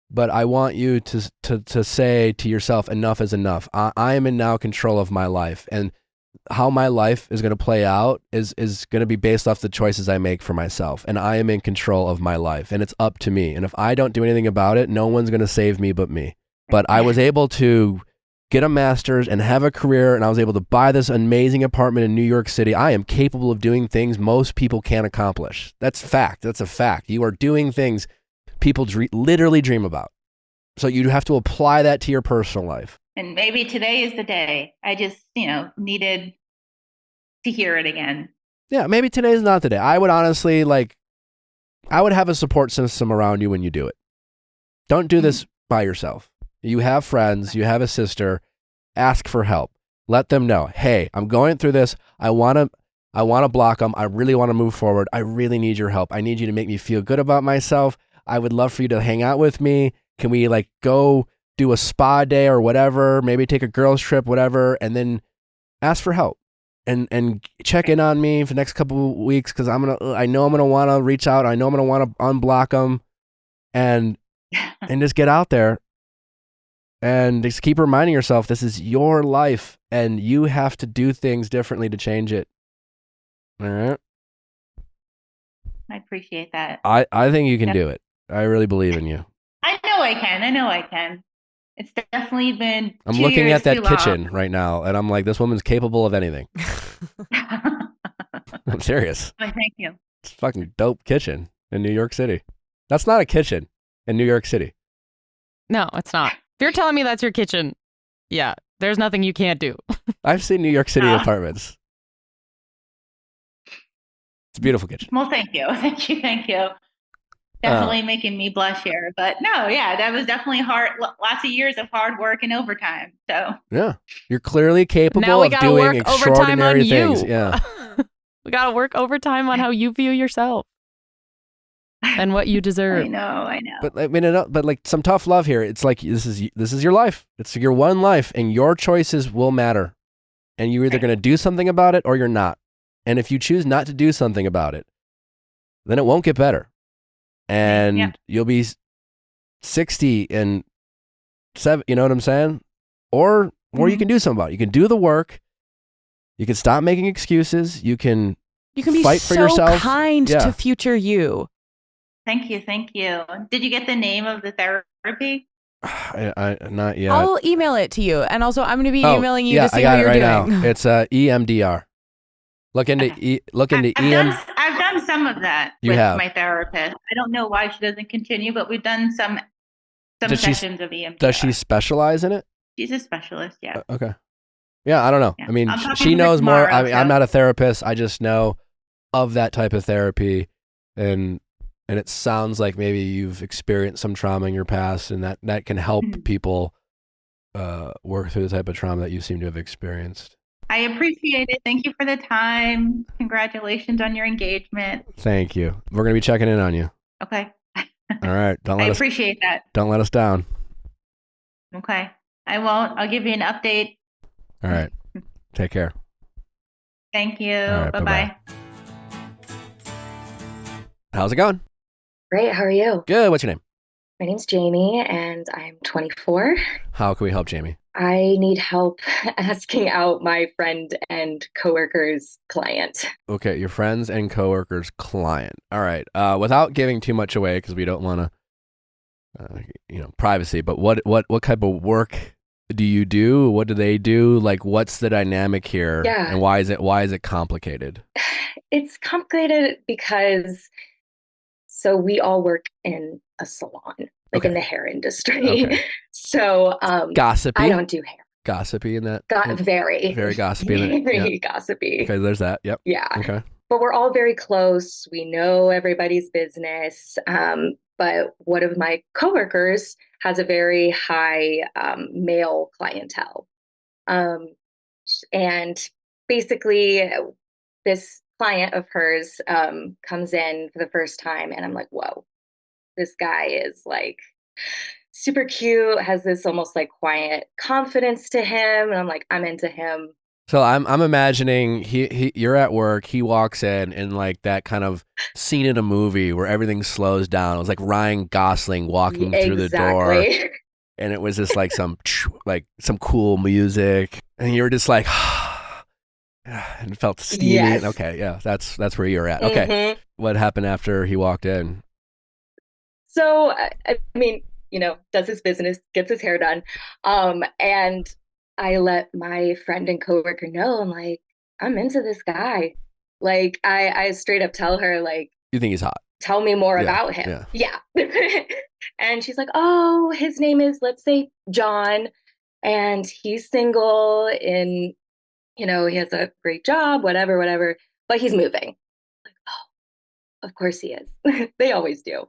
But I want you to say to yourself, enough is enough. I am in now control of my life. And how my life is going to play out is going to be based off the choices I make for myself. And I am in control of my life. And it's up to me. And if I don't do anything about it, no one's going to save me but me. But I was able to get a master's and have a career, and I was able to buy this amazing apartment in New York City. I am capable of doing things most people can't accomplish. That's fact. That's a fact. You are doing things people literally dream about. So you have to apply that to your personal life. And maybe today is the day. I just, you know, needed to hear it again. Yeah, maybe today's not the day. I would honestly I would have a support system around you when you do it. Don't do this by yourself. You have friends, you have a sister, ask for help. Let them know, hey, I'm going through this. I want to block them. I really want to move forward. I really need your help. I need you to make me feel good about myself. I would love for you to hang out with me. Can we like go do a spa day or whatever? Maybe take a girls trip, whatever, and then ask for help and check in on me for the next couple of weeks because I know I'm gonna want to reach out. I know I'm gonna want to unblock them and just get out there and just keep reminding yourself this is your life and you have to do things differently to change it. All right. I appreciate that. I think you can do it. I really believe in you. I know I can. It's definitely been I'm 2 looking years at that too long. kitchen right now, and I'm like, this woman's capable of anything. I'm serious. Why, thank you. It's a fucking dope kitchen in New York City. That's not a kitchen in New York City. No, it's not. If you're telling me that's your kitchen, yeah, there's nothing you can't do. I've seen New York City apartments. It's a beautiful kitchen. Well, thank you. Thank you. Definitely making me blush here. But no, yeah, that was definitely hard. Lots of years of hard work and overtime. So Yeah. You're clearly capable Now we of gotta doing work overtime on extraordinary you. things. Yeah. We got to work overtime on how you view yourself and what you deserve. I know. But I mean, but like some tough love here. It's like this is your life. It's your one life, and your choices will matter. And you're either going to do something about it or you're not. And if you choose not to do something about it, then it won't get better. And you'll be 60 and 7. You know what I'm saying? Or you can do something about it. You can do the work. You can stop making excuses. You can be fight so for yourself. kind Yeah. to future you. Thank you. Did you get the name of the therapy? I not yet. I'll email it to you. And also, I'm going to be emailing you to see I got how it you're right doing. now. It's EMDR. Look into I've done some of that You with have. my therapist. I don't know why she doesn't continue, but we've done some sessions of EMDR. Does she specialize in it? She's a specialist, yeah. Okay. Yeah, I don't know. Yeah. I mean, I'm talking she to her knows more. tomorrow, I mean, I'm so- not a therapist. I just know of that type of therapy, and it sounds like maybe you've experienced some trauma in your past, and that can help people work through the type of trauma that you seem to have experienced. I appreciate it. Thank you for the time. Congratulations on your engagement. Thank you. We're gonna be checking in on you. Okay. All right. I appreciate that. Don't let us down. Okay. I won't. I'll give you an update. All right. Take care. Thank you. All right, Bye-bye. How's it going? Great. How are you? Good. What's your name? My name's Jamie and I'm 24. How can we help Jamie? I need help asking out my friend and coworker's client. Okay, your friends and coworkers' client. All right. Without giving too much away, because we don't want to, privacy. But what type of work do you do? What do they do? Like, what's the dynamic here? Yeah. And why is it complicated? It's complicated because we all work in a salon, like in the hair industry. Okay. So Gossipy. I don't do hair. Gossipy in that. Very gossipy. In that. Very gossipy. Okay, there's that. Yep. Yeah. Okay. But we're all very close. We know everybody's business. But one of my coworkers has a very high male clientele. And basically, this client of hers comes in for the first time, and I'm like, whoa, this guy is like super cute, has this almost like quiet confidence to him. And I'm like, I'm into him. So I'm imagining you're at work, he walks in and like that kind of scene in a movie where everything slows down. It was like Ryan Gosling walking through the door, and it was just like some cool music, and you were just like and it felt steamy. Yes. Okay, yeah, that's where you're at. Okay. Mm-hmm. What happened after he walked in? So I mean, does his business, gets his hair done. And I let my friend and coworker know, I'm like, I'm into this guy. Like, I straight up tell her, like, You think he's hot? Tell me more about him. Yeah. And she's like, oh, his name is, let's say, John, and he's single and, he has a great job, whatever, but he's moving. Like, oh, of course he is. They always do.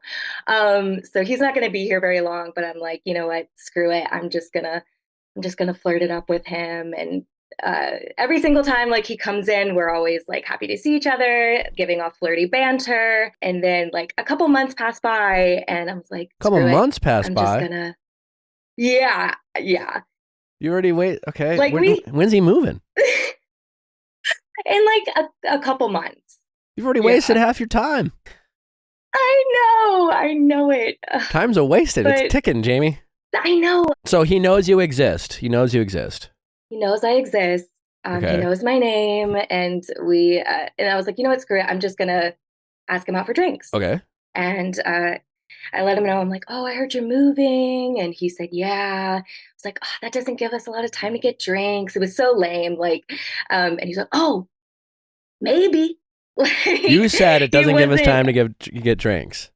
So he's not going to be here very long, but I'm like, you know what? Screw it. I'm just gonna flirt it up with him and every single time like he comes in, we're always like happy to see each other, giving off flirty banter. And then like a couple months pass by and I was like, Couple screw it. months pass I'm by. just gonna, yeah. You already wait. Okay. Like when's he moving? In like a couple months. You've already wasted half your time. I know it. Time's a wasted. It's ticking, Jamie. I know. So he knows you exist. He knows I exist. He knows my name, and and I was like, you know what, screw it. I'm just gonna ask him out for drinks. Okay. And I let him know. I'm like, oh, I heard you're moving, and he said, yeah. I was like, oh, that doesn't give us a lot of time to get drinks. It was so lame. Like, and he's like, oh, maybe. You said it doesn't give us time to get drinks.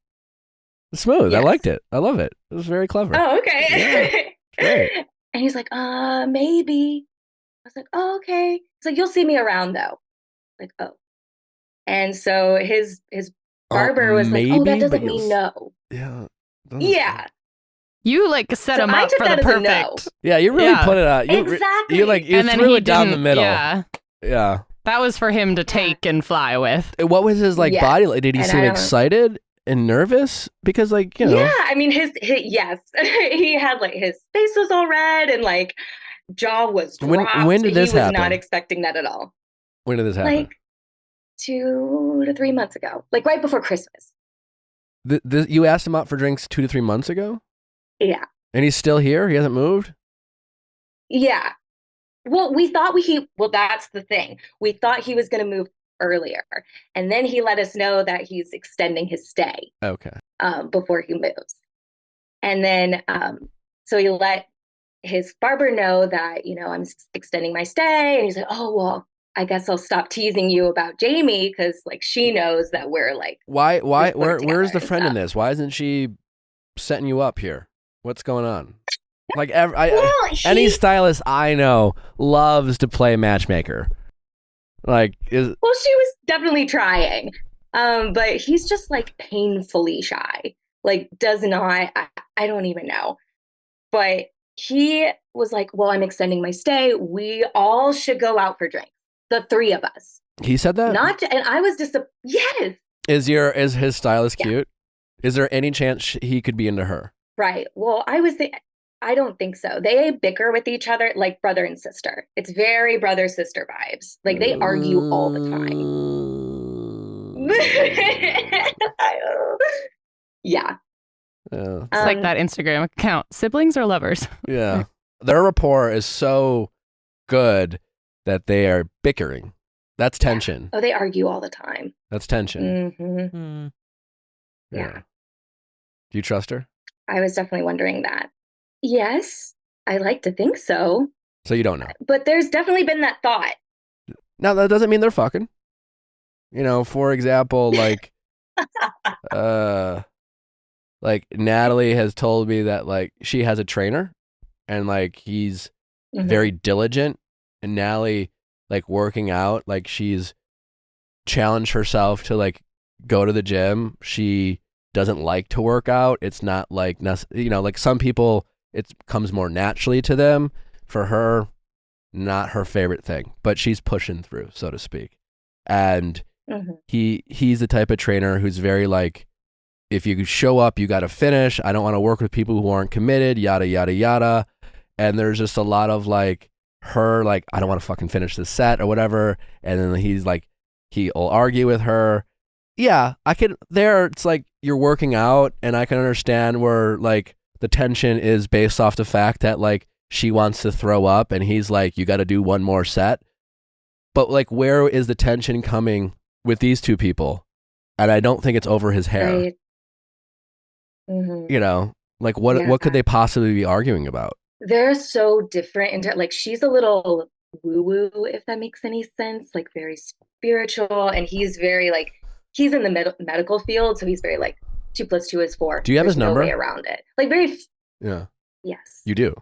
Smooth. Yes. I liked it. I love it. It was very clever. Oh, okay. Yeah. Great. And he's like, maybe. I was like, oh, okay. He's like, you'll see me around though. Like, oh. And so his barber was maybe, like, oh, that doesn't mean no. Yeah. Yeah. You like set him up for the perfect. No. Yeah, you really put it out. Exactly. You threw it down the middle. Yeah. Yeah. That was for him to take and fly with. What was his body like? Did he seem excited and nervous? Because Yeah, I mean his yes. He had his face was all red and jaw was dropped. When did this happen? He was not expecting that at all. When did this happen? 2 to 3 months ago. Right before Christmas. You asked him out for drinks 2 to 3 months ago? Yeah. And he's still here? He hasn't moved? Yeah. Well, that's the thing. We thought he was going to move earlier. And then he let us know that he's extending his stay. Okay. Before he moves. And then, so he let his barber know that, I'm extending my stay. And he's like, oh, well, I guess I'll stop teasing you about Jamie because she knows that we're Why, where's the friend in this? Why isn't she setting you up here? What's going on? Any stylist I know loves to play matchmaker. Well, she was definitely trying. But he's just painfully shy. Does not, I don't even know. But he was like, well, I'm extending my stay. We all should go out for drinks. The three of us. He said that? And I was just, yes. Is his stylist cute? Is there any chance he could be into her? Right. Well, I don't think so. They bicker with each other like brother and sister. It's very brother-sister vibes. They argue all the time. Yeah. It's like that Instagram account. Siblings or lovers? Yeah. Their rapport is so good that they are bickering. That's tension. Oh, they argue all the time. That's tension. Mm-hmm. Mm. Yeah. Do you trust her? I was definitely wondering that. Yes, I like to think so. So you don't know. But there's definitely been that thought. Now, that doesn't mean they're fucking. For example, Natalie has told me that she has a trainer and he's very diligent, and Natalie working out, she's challenged herself to go to the gym. She doesn't like to work out. It's not some people it comes more naturally to them. For her, not her favorite thing, but she's pushing through, so to speak. And he's the type of trainer who's very if you show up, you got to finish. I don't want to work with people who aren't committed, yada, yada, yada. And there's just a lot of her, I don't want to fucking finish this set or whatever. And then he'll argue with her. Yeah, it's you're working out, and I can understand where the tension is based off the fact that she wants to throw up and he's you got to do one more set. But where is the tension coming with these two people? And I don't think it's over his hair. Right. Mm-hmm. What could they possibly be arguing about? They're so different. She's a little woo-woo, if that makes any sense. Very spiritual, and he's very he's in the medical field, so he's very 2 + 2 is 4. Do you have his number? No way around it. Very. Yeah. Yes. You do.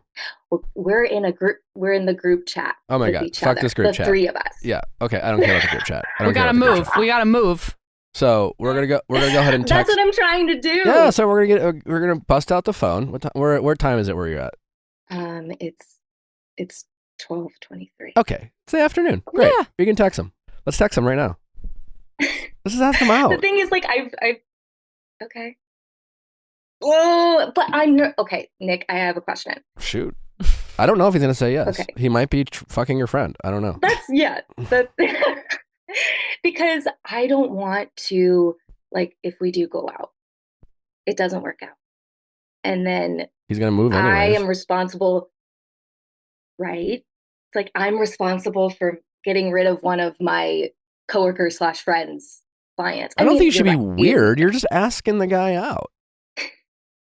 We're in a group. We're in the group chat. Oh my god! Fuck this group chat. The 3 of us. Yeah. Okay. I don't care about the group chat. We gotta move. We gotta move. So we're gonna go ahead and text. That's what I'm trying to do. Yeah. So we're gonna bust out the phone. What time is it where you're at? It's 12:23. Okay. It's the afternoon. Great. Yeah. You can text him. Let's text him right now. Let's just ask him out. The thing is, like, I've okay. Oh, but okay, Nick, I have a question. Shoot. I don't know if he's going to say yes. Okay. He might be fucking your friend. I don't know. Because I don't want to, like, if we do go out, it doesn't work out. And then He's going to move anyways. I am responsible, right? It's like I'm responsible for getting rid of one of my coworkers / friends, clients. I don't think you should be you're right. weird. You're just asking the guy out.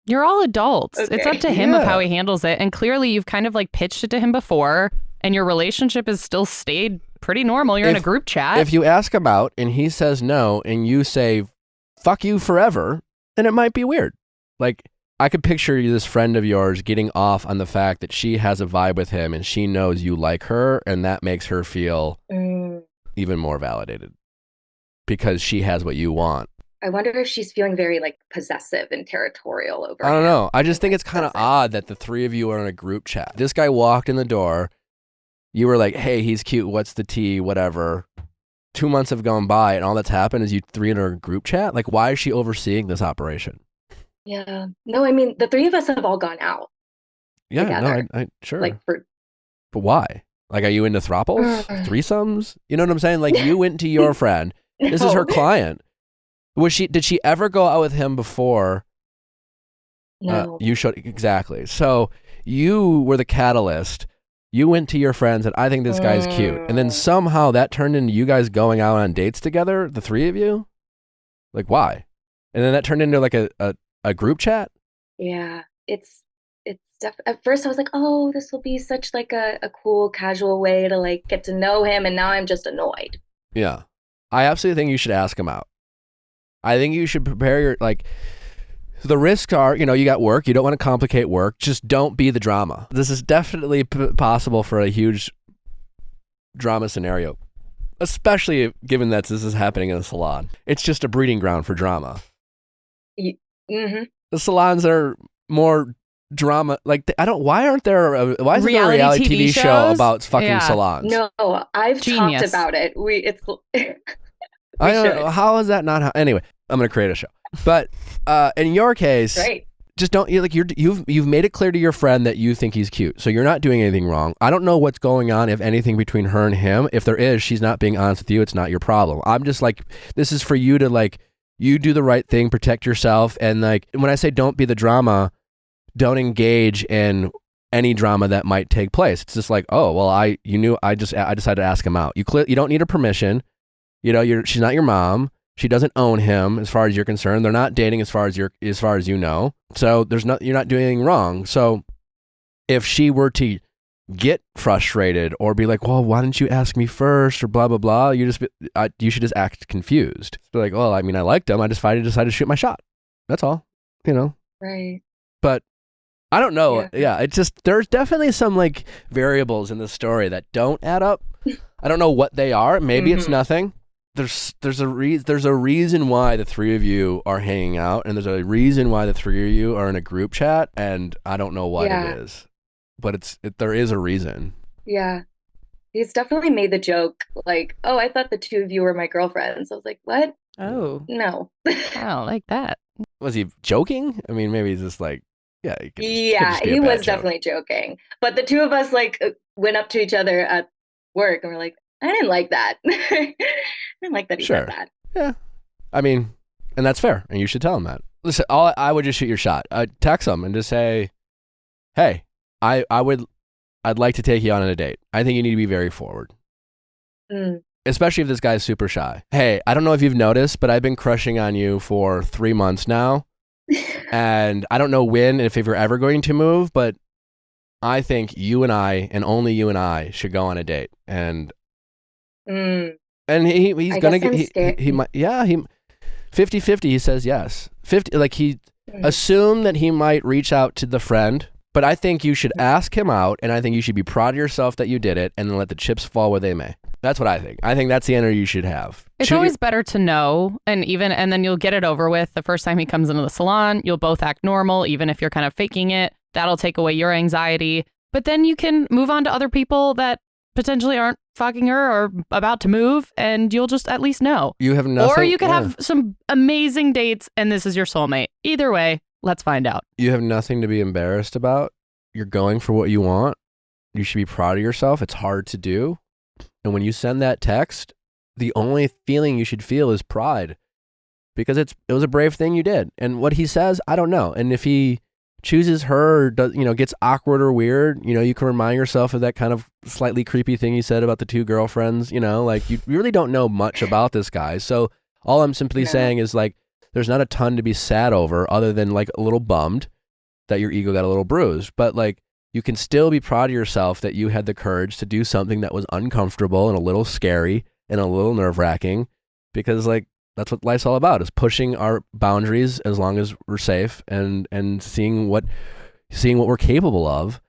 You're all adults. Okay. It's up to him of Yeah. how he handles it. And clearly you've kind of like pitched it to him before and your relationship has still stayed pretty normal. You're in a group chat. If you ask him out and he says no and you say, fuck you forever, then it might be weird. Like, I could picture this friend of yours getting off on the fact that she has a vibe with him and she knows you like her, and that makes her feel even more validated because she has what you want. I wonder if she's feeling very, like, possessive and territorial over I don't him. know. I just think it's kind of Doesn't. odd that the three of you are in a group chat. This guy walked in the door. You were like, hey, he's cute. What's the tea? Whatever. 2 months have gone by and all that's happened is you three in a group chat. Like, why is she overseeing this operation? Yeah. No, I mean, the three of us have all gone out Yeah, together. no, I sure. Like, for But why? Like, are you into throuples? Threesomes? You know what I'm saying? Like, you went to your friend. This is her No. client. Did she ever go out with him before? No. You showed exactly. So you were the catalyst. You went to your friends and I think this guy's cute. And then somehow that turned into you guys going out on dates together, the three of you? Like, why? And then that turned into like a group chat? Yeah. It's at first I was like, oh, this will be such like a cool casual way to like get to know him, and now I'm just annoyed. Yeah. I absolutely think you should ask him out. I think you should prepare your, like, the risks are, you got work. You don't want to complicate work. Just don't be the drama. This is definitely possible for a huge drama scenario, especially given that this is happening in a salon. It's just a breeding ground for drama. Mm-hmm. The salons are more drama. Like, why isn't there a reality TV show shows? about fucking Yeah. salons? No, I've Genius. talked about it. I don't should. know. How is that not? Anyway, I'm going to create a show. But in your case, Right. just don't. You've made it clear to your friend that you think he's cute, so you're not doing anything wrong. I don't know what's going on, if anything, between her and him. If there is, she's not being honest with you. It's not your problem. I'm just like, this is for you to like, you do the right thing, protect yourself, and like when I say don't be the drama, don't engage in any drama that might take place. It's just like, oh well, I decided to ask him out. You don't need her permission. She's not your mom. She doesn't own him as far as you're concerned. They're not dating as far as you know. So you're not doing anything wrong. So if she were to get frustrated or be like, well, why didn't you ask me first or blah, blah, blah, you should just act confused. Be like, well, I mean, I liked him. I decided to shoot my shot. That's all, Right. But I don't know. Yeah. It's just, there's definitely some like variables in this story that don't add up. I don't know what they are. Maybe it's nothing. There's a reason why the three of you are hanging out, and there's a reason why the three of you are in a group chat, and I don't know what it is, but there is a reason. Yeah. He's definitely made the joke like, oh, I thought the two of you were my girlfriends. I was like, what? Oh. No. I don't like that. Was he joking? I mean, maybe he's just like, yeah. He was definitely joking. But the two of us like went up to each other at work and we're like, I didn't like that. I didn't like that he said that. Yeah. I mean, and that's fair. And you should tell him that. Listen, I would just shoot your shot. Text him and just say, hey, I'd like to take you on a date. I think you need to be very forward. Especially if this guy's super shy. Hey, I don't know if you've noticed, but I've been crushing on you for 3 months now. And I don't know when, if you're ever going to move, but I think you and I, and only you and I, should go on a date. And he's gonna get he might 50-50 he says yes. 50 like he assume that he might reach out to the friend, but I think you should ask him out, and I think you should be proud of yourself that you did it, and then let the chips fall where they may. That's what I think. I think that's the energy you should have. It's always better to know, and then you'll get it over with. The first time he comes into the salon, you'll both act normal, even if you're kind of faking it. That'll take away your anxiety. but then you can move on to other people that potentially aren't fucking her or about to move, and you'll just at least know. You have nothing. Or you could have some amazing dates, and this is your soulmate. Either way, let's find out. You have nothing to be embarrassed about. You're going for what you want. You should be proud of yourself. It's hard to do. And when you send that text, the only feeling you should feel is pride, because it was a brave thing you did. And what he says, I don't know. And if he chooses her or does, gets awkward or weird, you can remind yourself of that kind of slightly creepy thing he said about the 2 girlfriends, like you really don't know much about this guy. So all I'm simply saying is like, there's not a ton to be sad over other than like a little bummed that your ego got a little bruised, but like, you can still be proud of yourself that you had the courage to do something that was uncomfortable and a little scary and a little nerve-wracking, because like that's what life's all about, is pushing our boundaries as long as we're safe and seeing what we're capable of.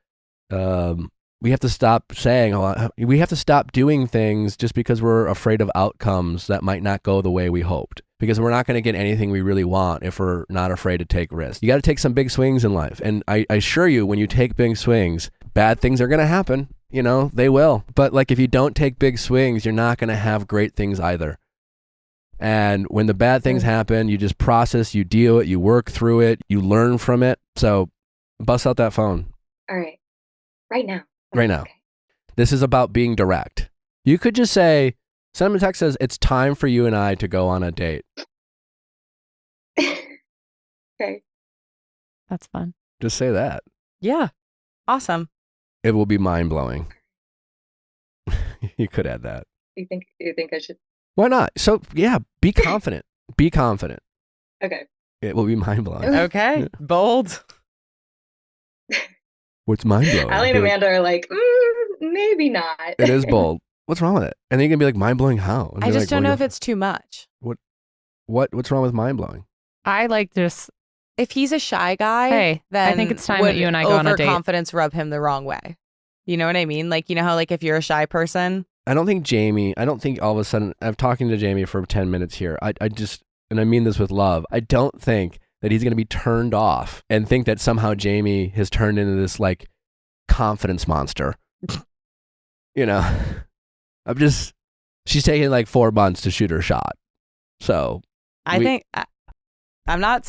We have to stop saying we have to stop doing things just because we're afraid of outcomes that might not go the way we hoped, because we're not going to get anything we really want if we're not afraid to take risks. You got to take some big swings in life. And I assure you, when you take big swings, bad things are going to happen. They will. But like, if you don't take big swings, you're not going to have great things either. And when the bad things happen, you just process, you deal it, you work through it, you learn from it. So bust out that phone. All right. Right now. Right now. Okay. This is about being direct. You could just say, send him a text says, it's time for you and I to go on a date. Okay. That's fun. Just say that. Yeah. Awesome. It will be mind-blowing. You could add that. You think I should? Why not? So yeah, be confident. Be confident. Okay. It will be mind-blowing. Okay. Bold. What's mind-blowing? Allie and Amanda are like, maybe not. It is bold. What's wrong with it? And then you can be like, mind-blowing how? I just don't know if it's too much. What's wrong with mind-blowing? I like just, If he's a shy guy, hey, then I think it's time that you and I go on a date. Overconfidence rub him the wrong way. You know what I mean? Like, how like if you're a shy person. I don't think all of a sudden, I'm talking to Jamie for 10 minutes here. I just, and I mean this with love, I don't think that he's going to be turned off and think that somehow Jamie has turned into this like confidence monster. She's taking like 4 months to shoot her shot. So I'm not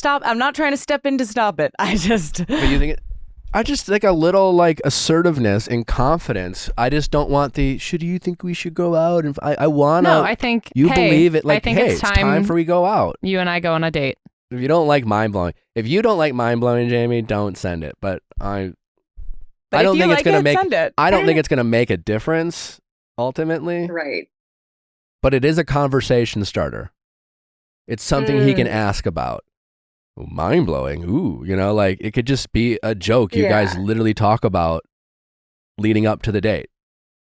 trying to step in to stop it. But you think I just like a little like assertiveness and confidence. I just don't want should you think we should go out? And I want to. No, I think you believe it. Like, I think hey, it's time for we go out. You and I go on a date. If you don't like mind blowing, Jamie, don't send it. But I don't think it's gonna make. I don't think it's gonna make a difference ultimately. Right. But it is a conversation starter. It's something he can ask about. Mind blowing. Ooh, like it could just be a joke you guys literally talk about leading up to the date.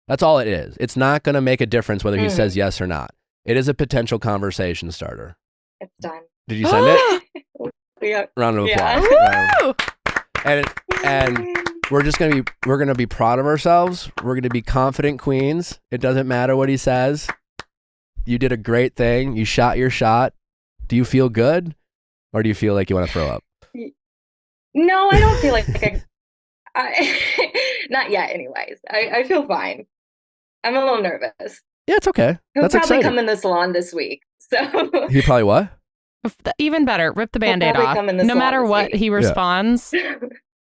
That's all it is. It's not going to make a difference whether he says yes or not. It is a potential conversation starter. It's done. Did you send it? Yeah. Round of applause. And we're going to be proud of ourselves. We're going to be confident queens. It doesn't matter what he says. You did a great thing. You shot your shot. Do you feel good? Or do you feel like you want to throw up? No, I don't feel like I not yet anyways. I feel fine. I'm a little nervous. Yeah, it's okay. He'll That's probably exciting. come in the salon this week. So He probably what? Even better, rip the Band-Aid off. No matter what he responds,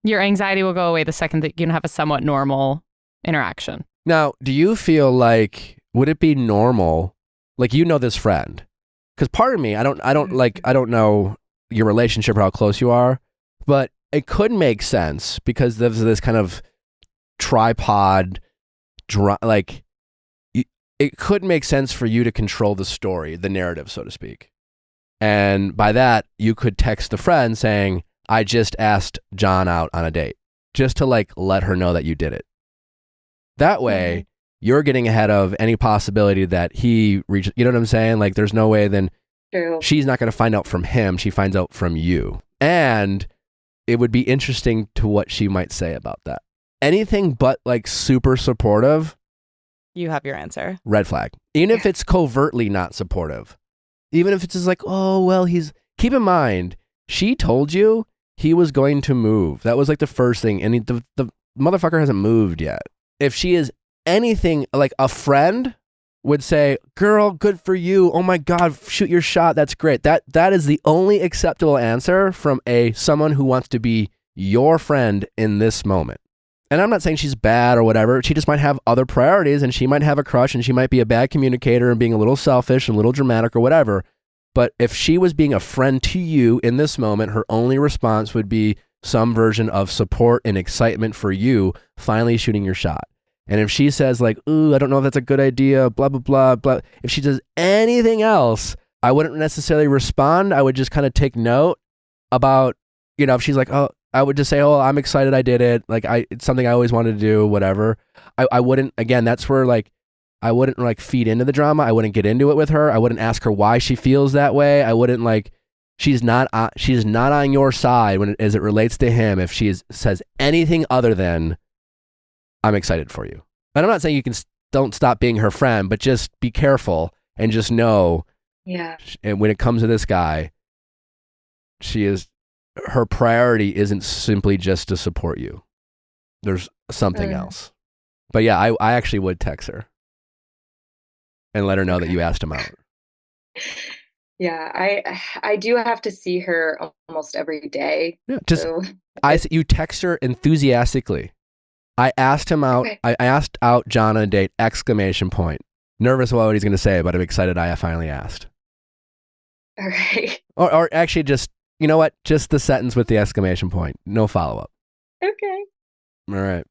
your anxiety will go away the second that you can have a somewhat normal interaction. Now, do you feel like, would it be normal, like this friend? Because part of me, I don't know your relationship or how close you are, but it could make sense because there's this kind of tripod, it could make sense for you to control the story, the narrative, so to speak. And by that, you could text the friend saying, I just asked John out on a date, just to let her know that you did it. That way, you're getting ahead of any possibility that he reaches, you know what I'm saying? Like, there's no way then she's not going to find out from him. She finds out from you. And it would be interesting to what she might say about that. Anything but super supportive. You have your answer. Red flag. Even if it's covertly not supportive. Even if it's just oh, well, keep in mind, she told you he was going to move. That was the first thing. And motherfucker hasn't moved yet. If she is anything like a friend would say, girl, good for you. Oh my God, shoot your shot. That's great. That is the only acceptable answer from someone who wants to be your friend in this moment. And I'm not saying she's bad or whatever. She just might have other priorities, and she might have a crush, and she might be a bad communicator and being a little selfish and a little dramatic or whatever. But if she was being a friend to you in this moment, her only response would be some version of support and excitement for you finally shooting your shot. And if she says like, ooh, I don't know if that's a good idea, blah, blah, blah, blah. If she does anything else, I wouldn't necessarily respond. I would just kind of take note about, if she's like, oh, I would just say, oh, I'm excited I did it. Like it's something I always wanted to do, whatever. I wouldn't, again, that's where like, I wouldn't like feed into the drama. I wouldn't get into it with her. I wouldn't ask her why she feels that way. I wouldn't like, she's not on your side as it relates to him. If she says anything other than, I'm excited for you. And I'm not saying you don't stop being her friend, but just be careful and just know. Yeah. And when it comes to this guy, her priority isn't simply just to support you. There's something else. But yeah, I actually would text her and let her know that you asked him out. Yeah, I do have to see her almost every day. Yeah, you text her enthusiastically. I asked him out. Okay. I asked out John on a date, ! Nervous about what he's going to say, but I'm excited I finally asked. All right. Or actually just, you know what? Just the sentence with the exclamation point. No follow-up. Okay. All right.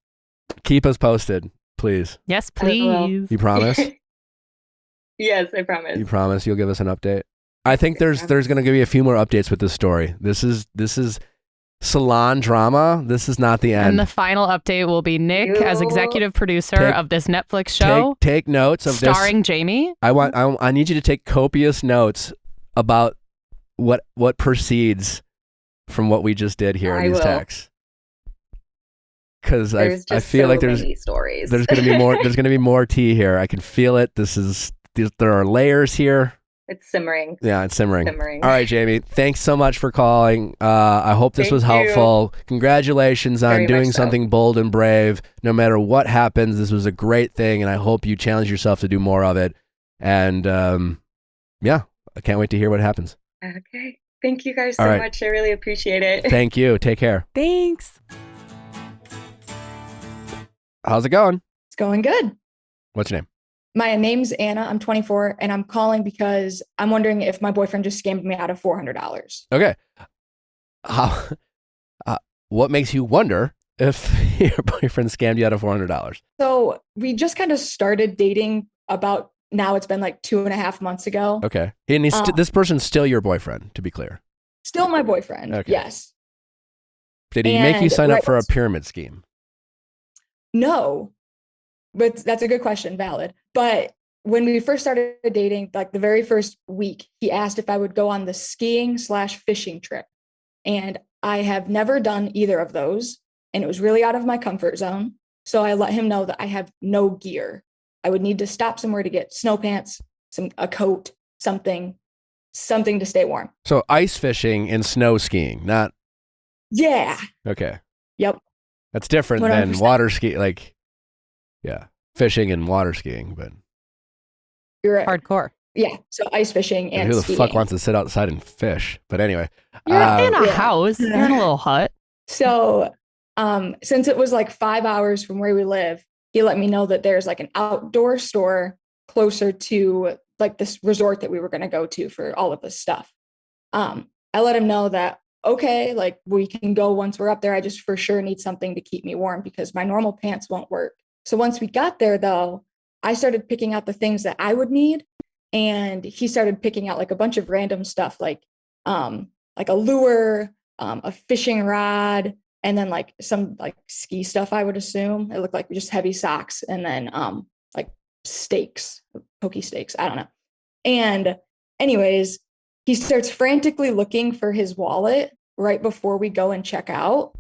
Keep us posted, please. Yes, please. You promise? Yes, I promise. You promise you'll give us an update? I think there's going to be a few more updates with this story. This is salon drama. This is not the end. And the final update will be Nick as executive producer of this Netflix show. Take notes of starring Jamie. I need you to take copious notes about what proceeds from what we just did here in these texts. Because I feel like there's stories. There's going to be more. There's going to be more tea here. I can feel it. There are layers here. It's simmering. Yeah, it's simmering. All right, Jamie. Thanks so much for calling. I hope this was helpful. Congratulations on doing something bold and brave. No matter what happens, this was a great thing, and I hope you challenge yourself to do more of it. And yeah, I can't wait to hear what happens. Okay. Thank you guys so much. I really appreciate it. Thank you. Take care. Thanks. How's it going? It's going good. What's your name? My name's Anna. I'm 24, and I'm calling because I'm wondering if my boyfriend just scammed me out of $400. Okay. What makes you wonder if your boyfriend scammed you out of $400? So we just kind of started dating about now. It's been like 2.5 months ago. Okay. And this person's still your boyfriend, to be clear. Still my boyfriend. Okay. Yes. Did he make you sign up for a pyramid scheme? No. But that's a good question. Valid. But when we first started dating, like the very first week, he asked if I would go on the skiing/fishing trip. And I have never done either of those. And it was really out of my comfort zone. So I let him know that I have no gear. I would need to stop somewhere to get snow pants, a coat, something to stay warm. So ice fishing and snow skiing, not. Yeah. Okay. Yep. That's different 100%. Than water ski. Like, yeah, fishing and water skiing, but. You're right. Hardcore. Yeah. So ice fishing and who the skiing. fuck wants to sit outside and fish? But anyway. You're in a house. You're in a little hut. So since it was like 5 hours from where we live, he let me know that there's like an outdoor store closer to like this resort that we were going to go to for all of this stuff. I let him know that, okay, like we can go once we're up there. I just for sure need something to keep me warm because my normal pants won't work. So once we got there though, I started picking out the things that I would need. And he started picking out like a bunch of random stuff, like a lure, a fishing rod, and then like some like ski stuff, I would assume. It looked like just heavy socks and then like steaks, pokey steaks. I don't know. And anyways, he starts frantically looking for his wallet right before we go and check out.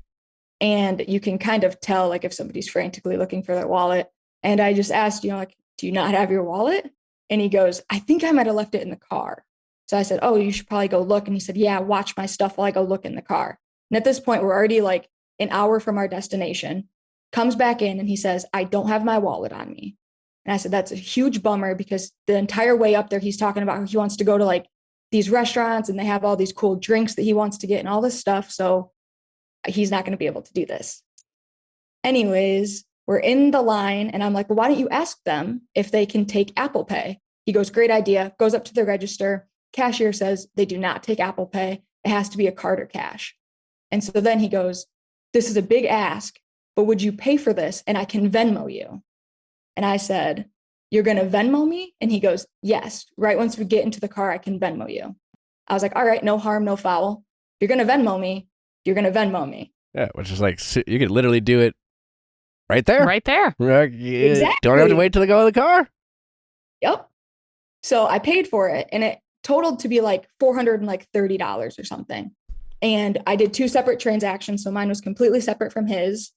And you can kind of tell like if somebody's frantically looking for their wallet. And I just asked, like, do you not have your wallet? And he goes, I think I might have left it in the car. So I said, oh, you should probably go look. And he said, yeah, watch my stuff while I go look in the car. And at this point, we're already like an hour from our destination. comes back in and he says, I don't have my wallet on me. And I said, that's a huge bummer, because the entire way up there, he's talking about how he wants to go to like these restaurants and they have all these cool drinks that he wants to get and all this stuff. So he's not going to be able to do this. Anyways, we're in the line and I'm like, well, why don't you ask them if they can take Apple Pay? He goes, great idea. Goes up to the register. Cashier says they do not take Apple Pay. It has to be a card or cash. And so then he goes, this is a big ask, but would you pay for this? And I can Venmo you. And I said, you're going to Venmo me? And he goes, yes. Right once we get into the car, I can Venmo you. I was like, all right, no harm, no foul. You're going to Venmo me. You're going to Venmo me. Yeah, which is like, you could literally do it right there. Right there. Exactly. Don't have to wait till they go in the car. Yep. So I paid for it and it totaled to be like $430 or something. And I did 2 separate transactions. So mine was completely separate from his.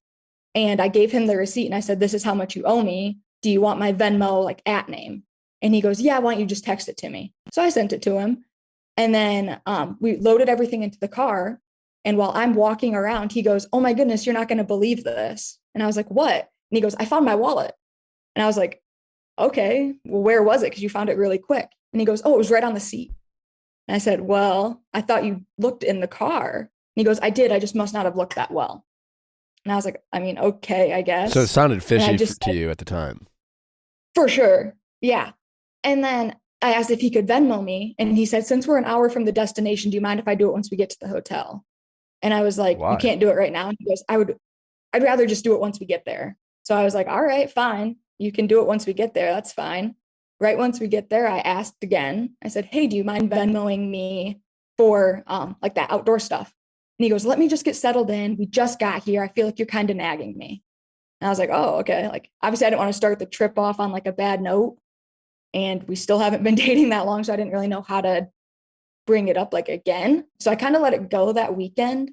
And I gave him the receipt and I said, this is how much you owe me. Do you want my Venmo like at name? And he goes, yeah, why don't you just text it to me? So I sent it to him. And then we loaded everything into the car. And while I'm walking around, he goes, oh my goodness, you're not going to believe this. And I was like, what? And he goes, I found my wallet. And I was like, okay, well, where was it? Because you found it really quick. And he goes, oh, it was right on the seat. And I said, well, I thought you looked in the car. And he goes, I did. I just must not have looked that well. And I was like, I mean, okay, I guess. So it sounded fishy to said, you at the time. For sure. Yeah. And then I asked if he could Venmo me. And he said, since we're an hour from the destination, do you mind if I do it once we get to the hotel? And I was like, Why? You can't do it right now. And he goes, I'd rather just do it once we get there. So I was like, all right, fine. You can do it once we get there. That's fine. Right once we get there, I asked again. I said, hey, do you mind Venmoing me for like that outdoor stuff? And he goes, let me just get settled in. We just got here. I feel like you're kind of nagging me. And I was like, oh, okay. Like, obviously I didn't want to start the trip off on like a bad note. And we still haven't been dating that long. So I didn't really know how to bring it up like again. So I kind of let it go that weekend,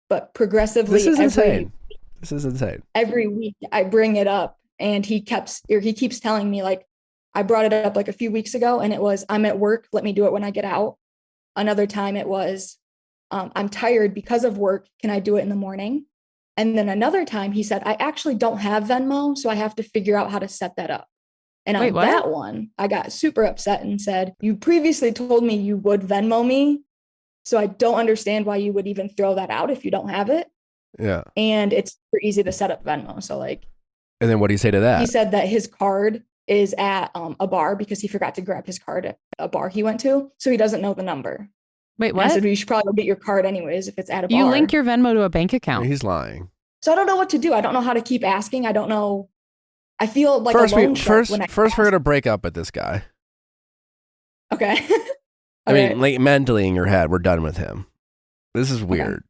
but progressively. This is insane. Every week I bring it up and he keeps telling me like, I brought it up like a few weeks ago and it was, I'm at work. Let me do it when I get out. Another time it was, I'm tired because of work. Can I do it in the morning? And then another time he said, I actually don't have Venmo. So I have to figure out how to set that up. And on that one, I got super upset and said, you previously told me you would Venmo me. So I don't understand why you would even throw that out if you don't have it. Yeah. And it's super easy to set up Venmo. So like. And then what do you say to that? He said that his card is at a bar because he forgot to grab his card at a bar he went to. So he doesn't know the number. Wait, what? And I said, well, you should probably go get your card anyways if it's at a bar. You link your Venmo to a bank account. He's lying. So I don't know what to do. I don't know how to keep asking. I don't know. I feel like first we're going to break up with this guy. Okay. I mean, like mentally in your head, we're done with him. This is weird.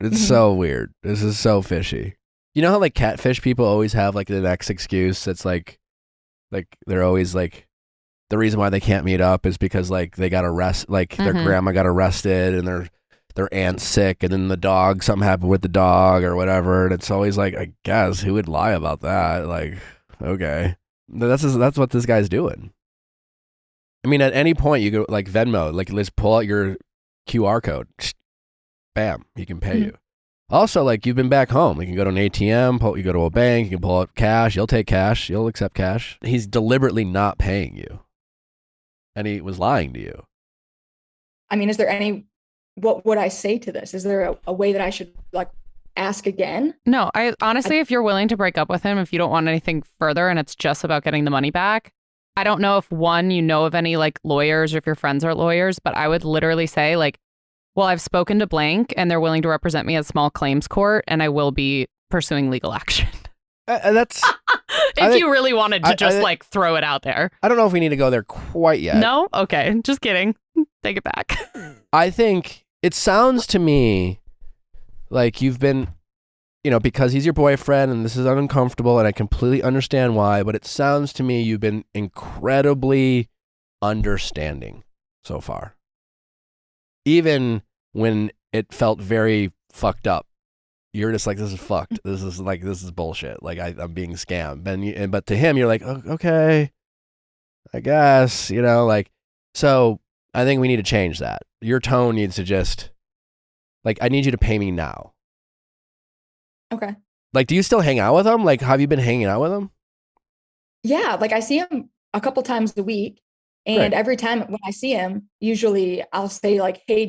Okay. It's so weird. This is so fishy. You know how like catfish people always have like the next excuse that's like they're always like, the reason why they can't meet up is because like they got arrested, like their grandma got arrested and their aunt's sick and then the dog, something happened with the dog or whatever. And it's always like, I guess who would lie about that? Like, okay, that's what this guy's doing. I mean, at any point you go like Venmo, like let's pull out your QR code. Bam, he can pay you. Also, like you've been back home. You can go to an ATM, you go to a bank, you can pull out cash. You'll take cash. You'll accept cash. He's deliberately not paying you. And he was lying to you. I mean, is there what would I say to this? Is there a way that I should like ask again? No, I honestly, if you're willing to break up with him, if you don't want anything further and it's just about getting the money back, I don't know if you know of any like lawyers or if your friends are lawyers, but I would literally say like, well, I've spoken to blank and they're willing to represent me at small claims court and I will be pursuing legal action. That's if you really wanted to just like throw it out there. I don't know if we need to go there quite yet. No? Okay. Just kidding. Take it back. I think it sounds to me like you've been, because he's your boyfriend and this is uncomfortable and I completely understand why, but it sounds to me you've been incredibly understanding so far. Even when it felt very fucked up, you're just like, this is fucked. This is bullshit. Like I'm being scammed. But to him, you're like, oh, okay, I guess, so I think we need to change that. Your tone needs to just like, I need you to pay me now. Okay. Like, do you still hang out with him? Like, have you been hanging out with him? Yeah, like I see him a couple times a week, and Right. every time when I see him, usually I'll say like, "Hey,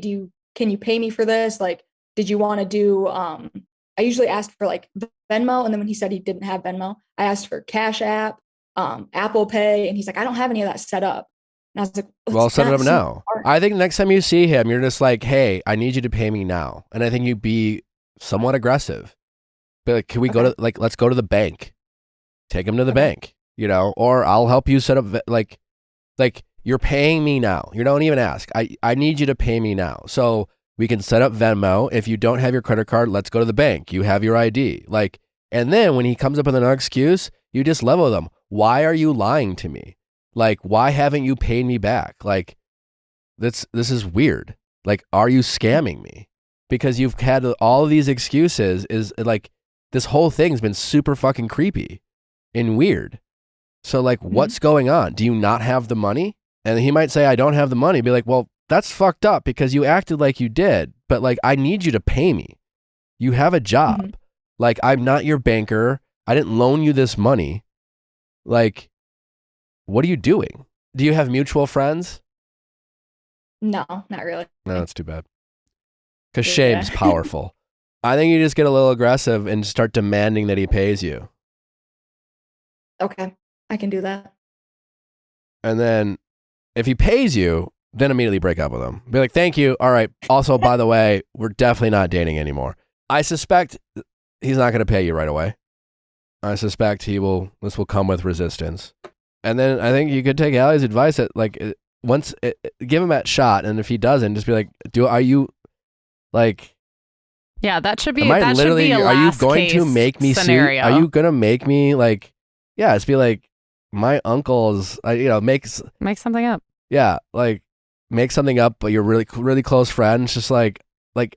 can you pay me for this? Like, did you want to do?" I usually asked for like Venmo, and then when he said he didn't have Venmo, I asked for Cash App, Apple Pay, and he's like, "I don't have any of that set up." And I was like, Well, set it up not now. smart." I think next time you see him, you're just like, hey, I need you to pay me now. And I think you'd be somewhat aggressive. But like, can we go to, like, let's go to the bank. Take him to the bank, you know, or I'll help you set up, like you're paying me now. You don't even ask. I need you to pay me now. So we can set up Venmo. If you don't have your credit card, let's go to the bank. You have your ID. Like, and then when he comes up with another excuse, you just level with him. Why are you lying to me? Like, why haven't you paid me back? Like, this is weird. Like, are you scamming me? Because you've had all of these excuses. Is like, this whole thing's been super fucking creepy and weird. So like, what's going on? Do you not have the money? And he might say, I don't have the money. Be like, well, that's fucked up because you acted like you did, but like, I need you to pay me. You have a job. Like, I'm not your banker. I didn't loan you this money. Like, what are you doing? Do you have mutual friends? No, not really. No, that's too bad. Because Yeah. shame's powerful. I think you just get a little aggressive and start demanding that he pays you. Okay, I can do that. And then if he pays you, then immediately break up with him. Be like, thank you. All right. Also, by the way, we're definitely not dating anymore. I suspect he's not going to pay you right away. I suspect this will come with resistance. And then I think you could take Allie's advice that like give him that shot. And if he doesn't, just be like, are you like, Yeah, that should be. am I that literally, should be a are you last going to case make me scenario. Are you going to make me like, yeah, just be like, my uncle's, make something up? Yeah, like make something up, but you're really, really close friends. Just like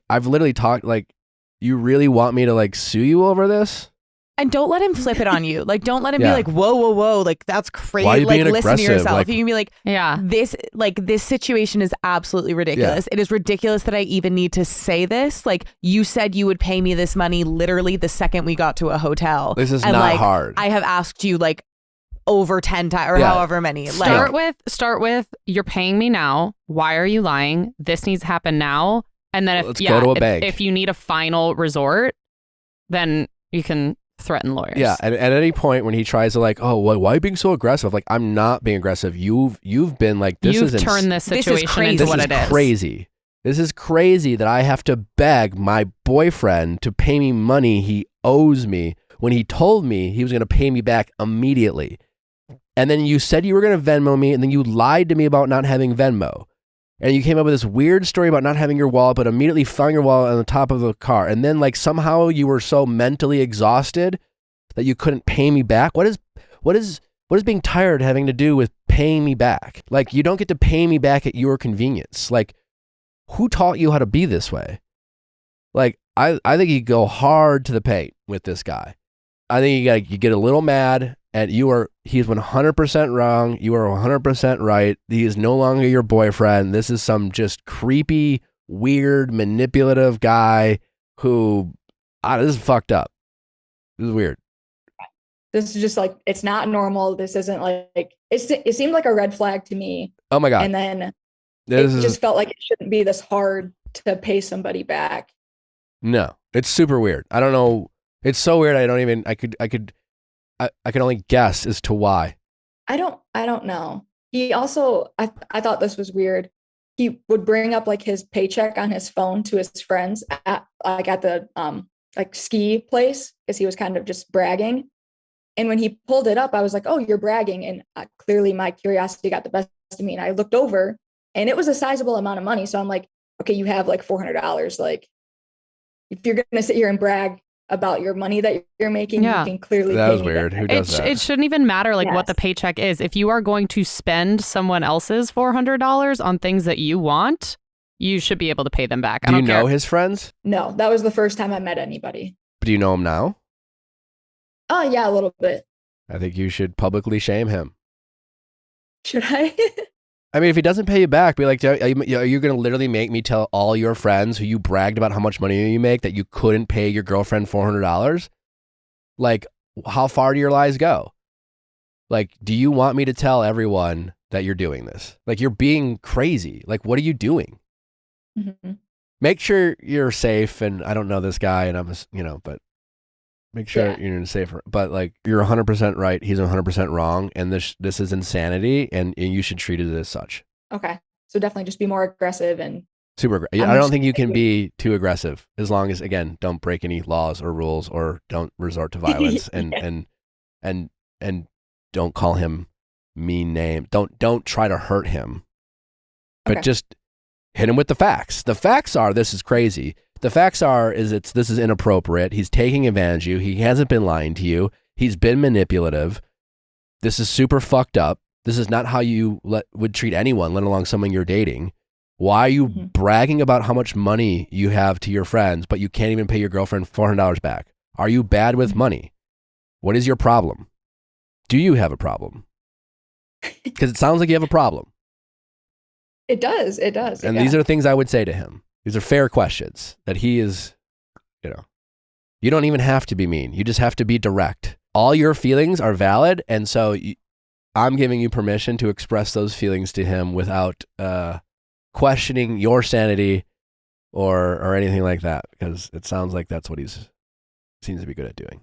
I've literally talked. Like, you really want me to like sue you over this? And don't let him flip it on you. Like, don't let him be Yeah. like, whoa, whoa, whoa. Like, that's crazy. Why are you like, being listen to aggressive? yourself. Like- You can be like, Yeah. this situation is absolutely ridiculous. It is ridiculous that I even need to say this. Like, you said you would pay me this money literally the second we got to a hotel. This is and not like, hard. I have asked you like over 10 times or Yeah. however many. Start with you're paying me now. Why are you lying? This needs to happen now. And then Let's go to a bank. if you need a final resort, then you can threaten lawyers. Yeah, and at any point when he tries to like, oh, why are you being so aggressive? Like, I'm not being aggressive. You've been like, You've turned this This is situation crazy. into This what is it is. crazy. This is crazy that I have to beg my boyfriend to pay me money he owes me when he told me he was going to pay me back immediately. And then you said you were going to Venmo me, and then you lied to me about not having Venmo. And you came up with this weird story about not having your wallet, but immediately found your wallet on the top of the car. And then like somehow you were so mentally exhausted that you couldn't pay me back. What is being tired having to do with paying me back? Like, you don't get to pay me back at your convenience. Like, who taught you how to be this way? Like, I think you go hard to the paint with this guy. I think you get a little mad, and he's 100% wrong. You are 100% right. He is no longer your boyfriend. This is some just creepy, weird, manipulative guy who, this is fucked up. This is weird. This is just like, it's not normal. This isn't like, it seemed like a red flag to me. Oh my God. And then This it is just felt like it shouldn't be this hard to pay somebody back. No, it's super weird. I don't know. It's so weird. I could only guess as to why. I don't know. He also, I thought this was weird. He would bring up like his paycheck on his phone to his friends at the like ski place, because he was kind of just bragging. And when he pulled it up, I was like, oh, you're bragging. And clearly my curiosity got the best of me. And I looked over and it was a sizable amount of money. So I'm like, okay, you have like $400. Like, if you're going to sit here and brag about your money that you're making, you can clearly That pay was me weird. back. Who does that? It shouldn't even matter like what Yes. the paycheck is. If you are going to spend someone else's $400 on things that you want, you should be able to pay them back. I Do you don't know care. his friends? No, that was the first time I met anybody. Do you know him now? Oh, yeah, a little bit. I think you should publicly shame him. Should I? I mean, if he doesn't pay you back, be like, are you going to literally make me tell all your friends who you bragged about how much money you make that you couldn't pay your girlfriend $400? Like, how far do your lies go? Like, do you want me to tell everyone that you're doing this? Like, you're being crazy. Like, what are you doing? Mm-hmm. Make sure you're safe. And I don't know this guy, and but make sure you're safe. But like, you're 100% right. He's 100% wrong. And this is insanity, and you should treat it as such. Okay. So definitely just be more aggressive and Super aggressive. I don't think you can be too aggressive, as long as, again, don't break any laws or rules, or don't resort to violence, and don't call him mean name. Don't try to hurt him, but just hit him with the facts. The facts are, this is crazy. The facts are, this is inappropriate. He's taking advantage of you. He hasn't been lying to you. He's been manipulative. This is super fucked up. This is not how you would treat anyone, let alone someone you're dating. Why are you bragging about how much money you have to your friends, but you can't even pay your girlfriend $400 back? Are you bad with money? What is your problem? Do you have a problem? Because it sounds like you have a problem. It does. And these are the things I would say to him. These are fair questions that he is, you don't even have to be mean. You just have to be direct. All your feelings are valid. And so I'm giving you permission to express those feelings to him without questioning your sanity or anything like that, because it sounds like that's what seems to be good at doing.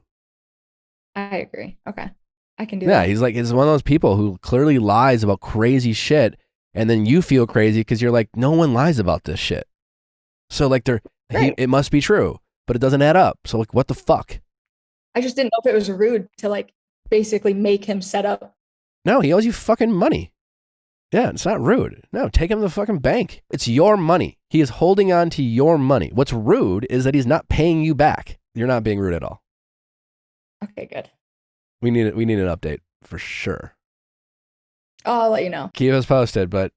I agree. Okay. I can do that. Yeah, he's one of those people who clearly lies about crazy shit, and then you feel crazy because you're like, no one lies about this shit. So like it must be true, but it doesn't add up. So like, what the fuck? I just didn't know if it was rude to like basically make him set up. No, he owes you fucking money. Yeah, it's not rude. No, take him to the fucking bank. It's your money. He is holding on to your money. What's rude is that he's not paying you back. You're not being rude at all. Okay, good. We need an update for sure. I'll let you know. Keep us posted, but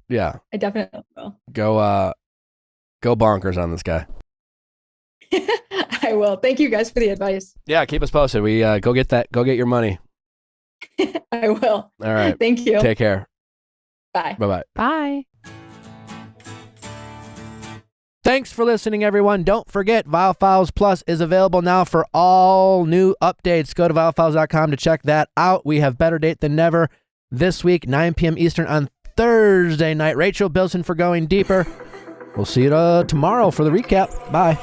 yeah. I definitely will. Go bonkers on this guy. I will. Thank you guys for the advice. Yeah, keep us posted. We go get your money. I will. All right. Thank you. Take care. Bye. Bye-bye. Bye. Thanks for listening, everyone. Don't forget, Viall Files Plus is available now for all new updates. Go to viallfiles.com to check that out. We have Better Date Than Never this week, 9 p.m. Eastern on Thursday night. Rachel Bilson for Going Deeper. We'll see you tomorrow for the recap. Bye.